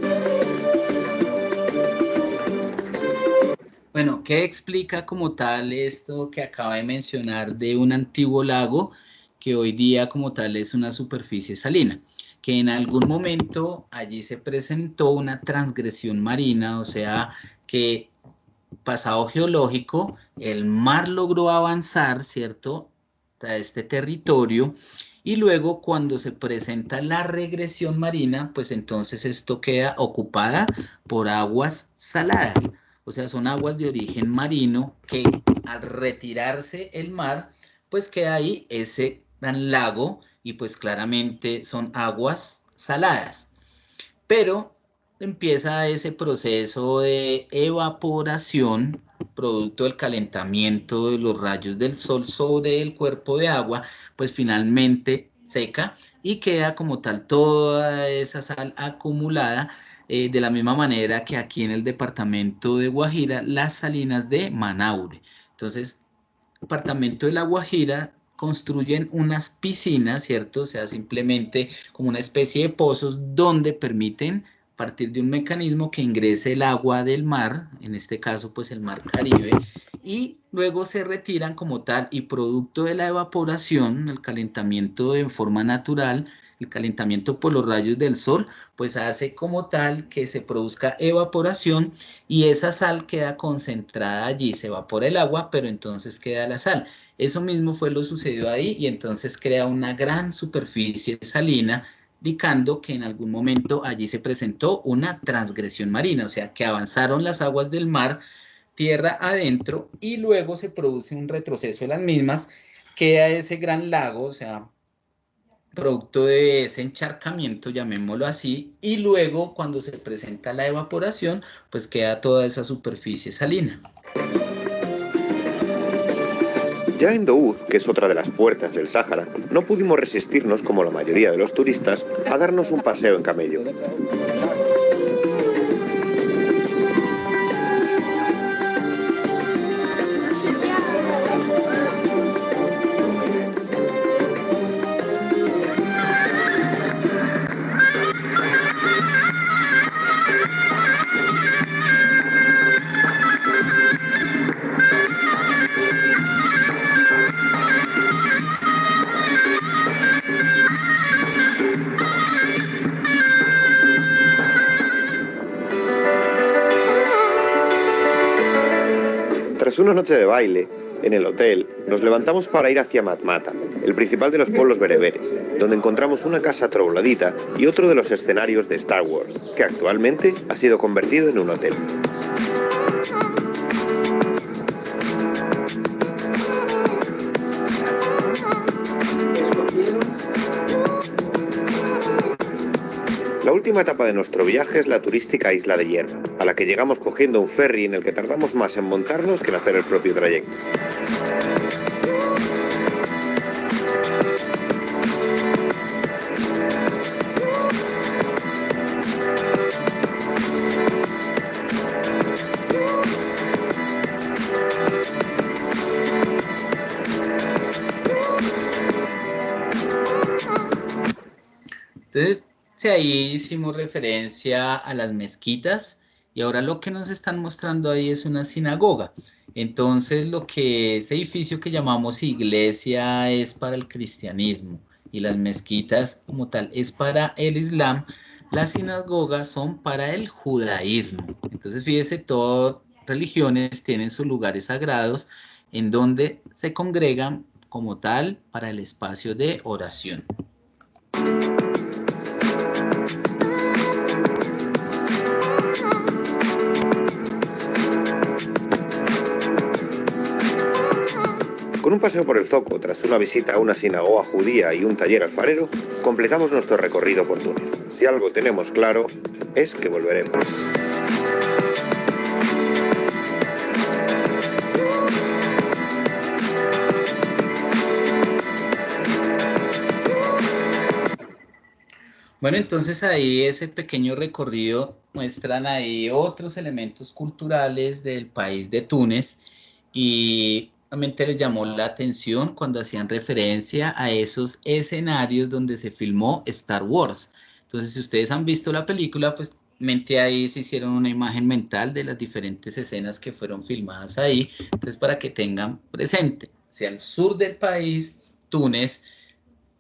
Bueno, ¿qué explica como tal esto que acaba de mencionar de un antiguo lago que hoy día como tal es una superficie salina? Que en algún momento allí se presentó una transgresión marina, o sea, que pasado geológico, el mar logró avanzar, ¿cierto?, a este territorio, y luego cuando se presenta la regresión marina, pues entonces esto queda ocupada por aguas saladas. O sea, son aguas de origen marino que al retirarse el mar, pues queda ahí ese gran lago y pues claramente son aguas saladas. Pero empieza ese proceso de evaporación producto del calentamiento de los rayos del sol sobre el cuerpo de agua, pues finalmente seca y queda como tal toda esa sal acumulada. De la misma manera que aquí en el departamento de Guajira, las salinas de Manaure. Entonces, el departamento de La Guajira construyen unas piscinas, ¿cierto? O sea, simplemente como una especie de pozos donde permiten, a partir de un mecanismo, que ingrese el agua del mar, en este caso, pues el mar Caribe, y luego se retiran como tal y producto de la evaporación, el calentamiento en forma natural, el calentamiento por los rayos del sol, pues hace como tal que se produzca evaporación y esa sal queda concentrada allí, se evapora el agua, pero entonces queda la sal. Eso mismo fue lo sucedió ahí y entonces crea una gran superficie salina, indicando que en algún momento allí se presentó una transgresión marina, o sea, que avanzaron las aguas del mar tierra adentro y luego se produce un retroceso de las mismas, queda ese gran lago, o sea, producto de ese encharcamiento, llamémoslo así, y luego cuando se presenta la evaporación, pues queda toda esa superficie salina. Ya en Douz, que es otra de las puertas del Sáhara, no pudimos resistirnos, como la mayoría de los turistas, a darnos un paseo en camello. Tras una noche de baile, en el hotel, nos levantamos para ir hacia Matmata, el principal de los pueblos bereberes, donde encontramos una casa troglodita y otro de los escenarios de Star Wars, que actualmente ha sido convertido en un hotel. La última etapa de nuestro viaje es la turística isla de Hierba, a la que llegamos cogiendo un ferry en el que tardamos más en montarnos que en hacer el propio trayecto. Entonces, sí, ahí hicimos referencia a las mezquitas y ahora lo que nos están mostrando ahí es una sinagoga. Entonces, lo que ese edificio que llamamos iglesia es para el cristianismo y las mezquitas como tal es para el islam, las sinagogas son para el judaísmo. Entonces, fíjese, todas religiones tienen sus lugares sagrados en donde se congregan como tal para el espacio de oración. Con un paseo por el Zoco, tras una visita a una sinagoga judía y un taller alfarero, completamos nuestro recorrido por Túnez. Si algo tenemos claro, es que volveremos. Bueno, entonces ahí ese pequeño recorrido muestran ahí otros elementos culturales del país de Túnez y Realmente les llamó la atención cuando hacían referencia a esos escenarios donde se filmó Star Wars. Entonces, si ustedes han visto la película, pues ahí se hicieron una imagen mental de las diferentes escenas que fueron filmadas ahí. Entonces, para que tengan presente, si al sur del país, Túnez,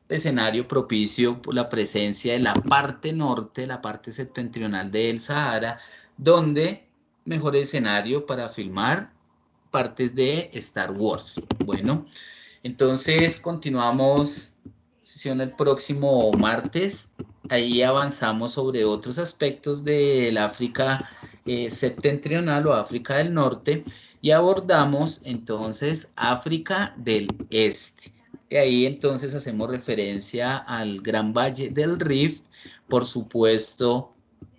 escenario propicio por la presencia de la parte norte, la parte septentrional del Sahara, donde mejor escenario para filmar partes de Star Wars. Bueno, entonces continuamos sesión el próximo martes. Ahí avanzamos sobre otros aspectos del África septentrional o África del Norte y abordamos entonces África del Este. Y ahí entonces hacemos referencia al Gran Valle del Rift, por supuesto,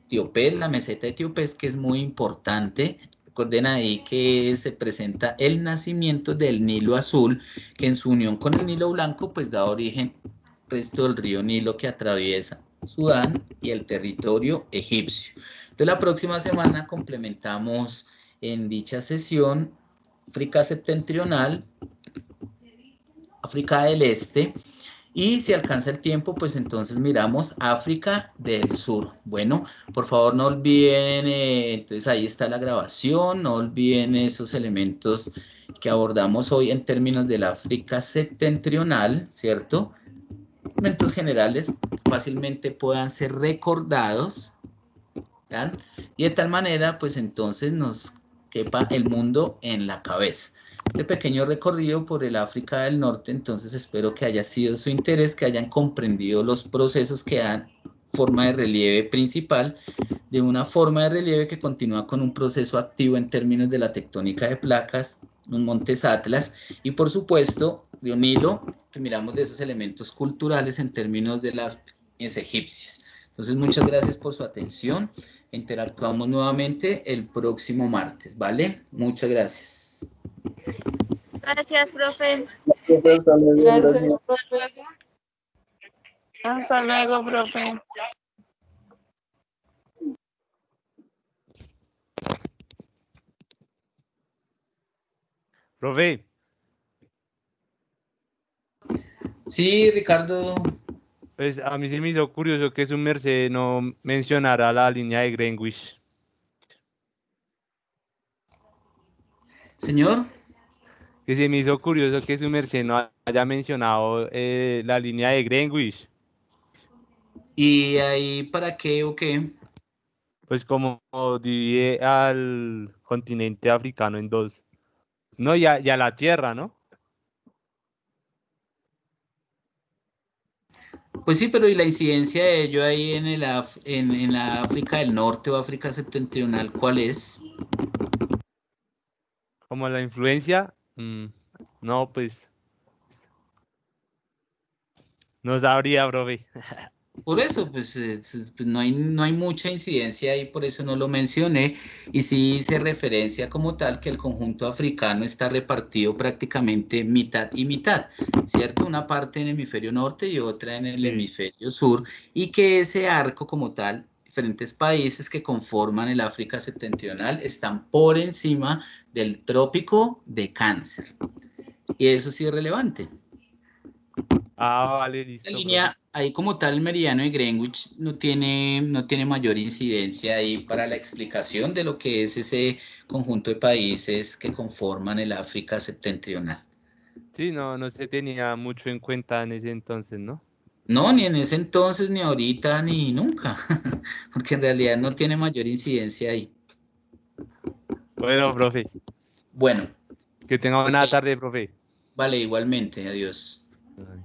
Etiopés, la meseta de Etiopés, que es muy importante. Recuerden ahí que se presenta el nacimiento del Nilo Azul, que en su unión con el Nilo Blanco, pues da origen al resto del río Nilo que atraviesa Sudán y el territorio egipcio. Entonces la próxima semana complementamos en dicha sesión África septentrional, África del Este, y si alcanza el tiempo, pues entonces miramos África del Sur. Bueno, por favor no olviden, entonces ahí está la grabación, no olviden esos elementos que abordamos hoy en términos del África septentrional, ¿cierto? Elementos generales fácilmente puedan ser recordados, ¿ya? Y de tal manera, pues entonces nos quepa el mundo en la cabeza. Este pequeño recorrido por el África del Norte, entonces espero que haya sido de su interés, que hayan comprendido los procesos que dan forma de relieve principal, de una forma de relieve que continúa con un proceso activo en términos de la tectónica de placas, los montes Atlas, y por supuesto, río Nilo, que miramos de esos elementos culturales en términos de las egipcias. Entonces, muchas gracias por su atención. Interactuamos nuevamente el próximo martes, ¿vale? Muchas gracias. Gracias, profe. Gracias, profe. Hasta luego, profe. Profe, Sí, Ricardo. pues a mí se me hizo curioso que su merced no mencionara la línea de Greenwich. Señor. Que se me hizo curioso que su merced no haya mencionado la línea de Greenwich. ¿Y ahí para qué o qué? Pues como divide al continente africano en dos. No, y a la Tierra, ¿no? Pues sí, pero ¿y la incidencia de ello ahí en en la África del Norte o África septentrional, cuál es? Como la influencia, no, pues no sabría, profe. Por eso, pues, pues no hay mucha incidencia ahí, por eso no lo mencioné, y sí hice referencia como tal que el conjunto africano está repartido prácticamente mitad y mitad, ¿cierto? Una parte en el hemisferio norte y otra en el hemisferio sur, y que ese arco como tal, diferentes países que conforman el África septentrional están por encima del trópico de Cáncer, y eso sí es relevante. Ah, vale, listo. La línea, ahí como tal, el meridiano de Greenwich no tiene mayor incidencia ahí para la explicación de lo que es ese conjunto de países que conforman el África septentrional. Sí, no se tenía mucho en cuenta en ese entonces, ¿no? No, ni en ese entonces, ni ahorita, ni nunca, porque en realidad no tiene mayor incidencia ahí. Bueno, profe. Bueno. Que tenga buena tarde, profe. Vale, igualmente, adiós. Ay.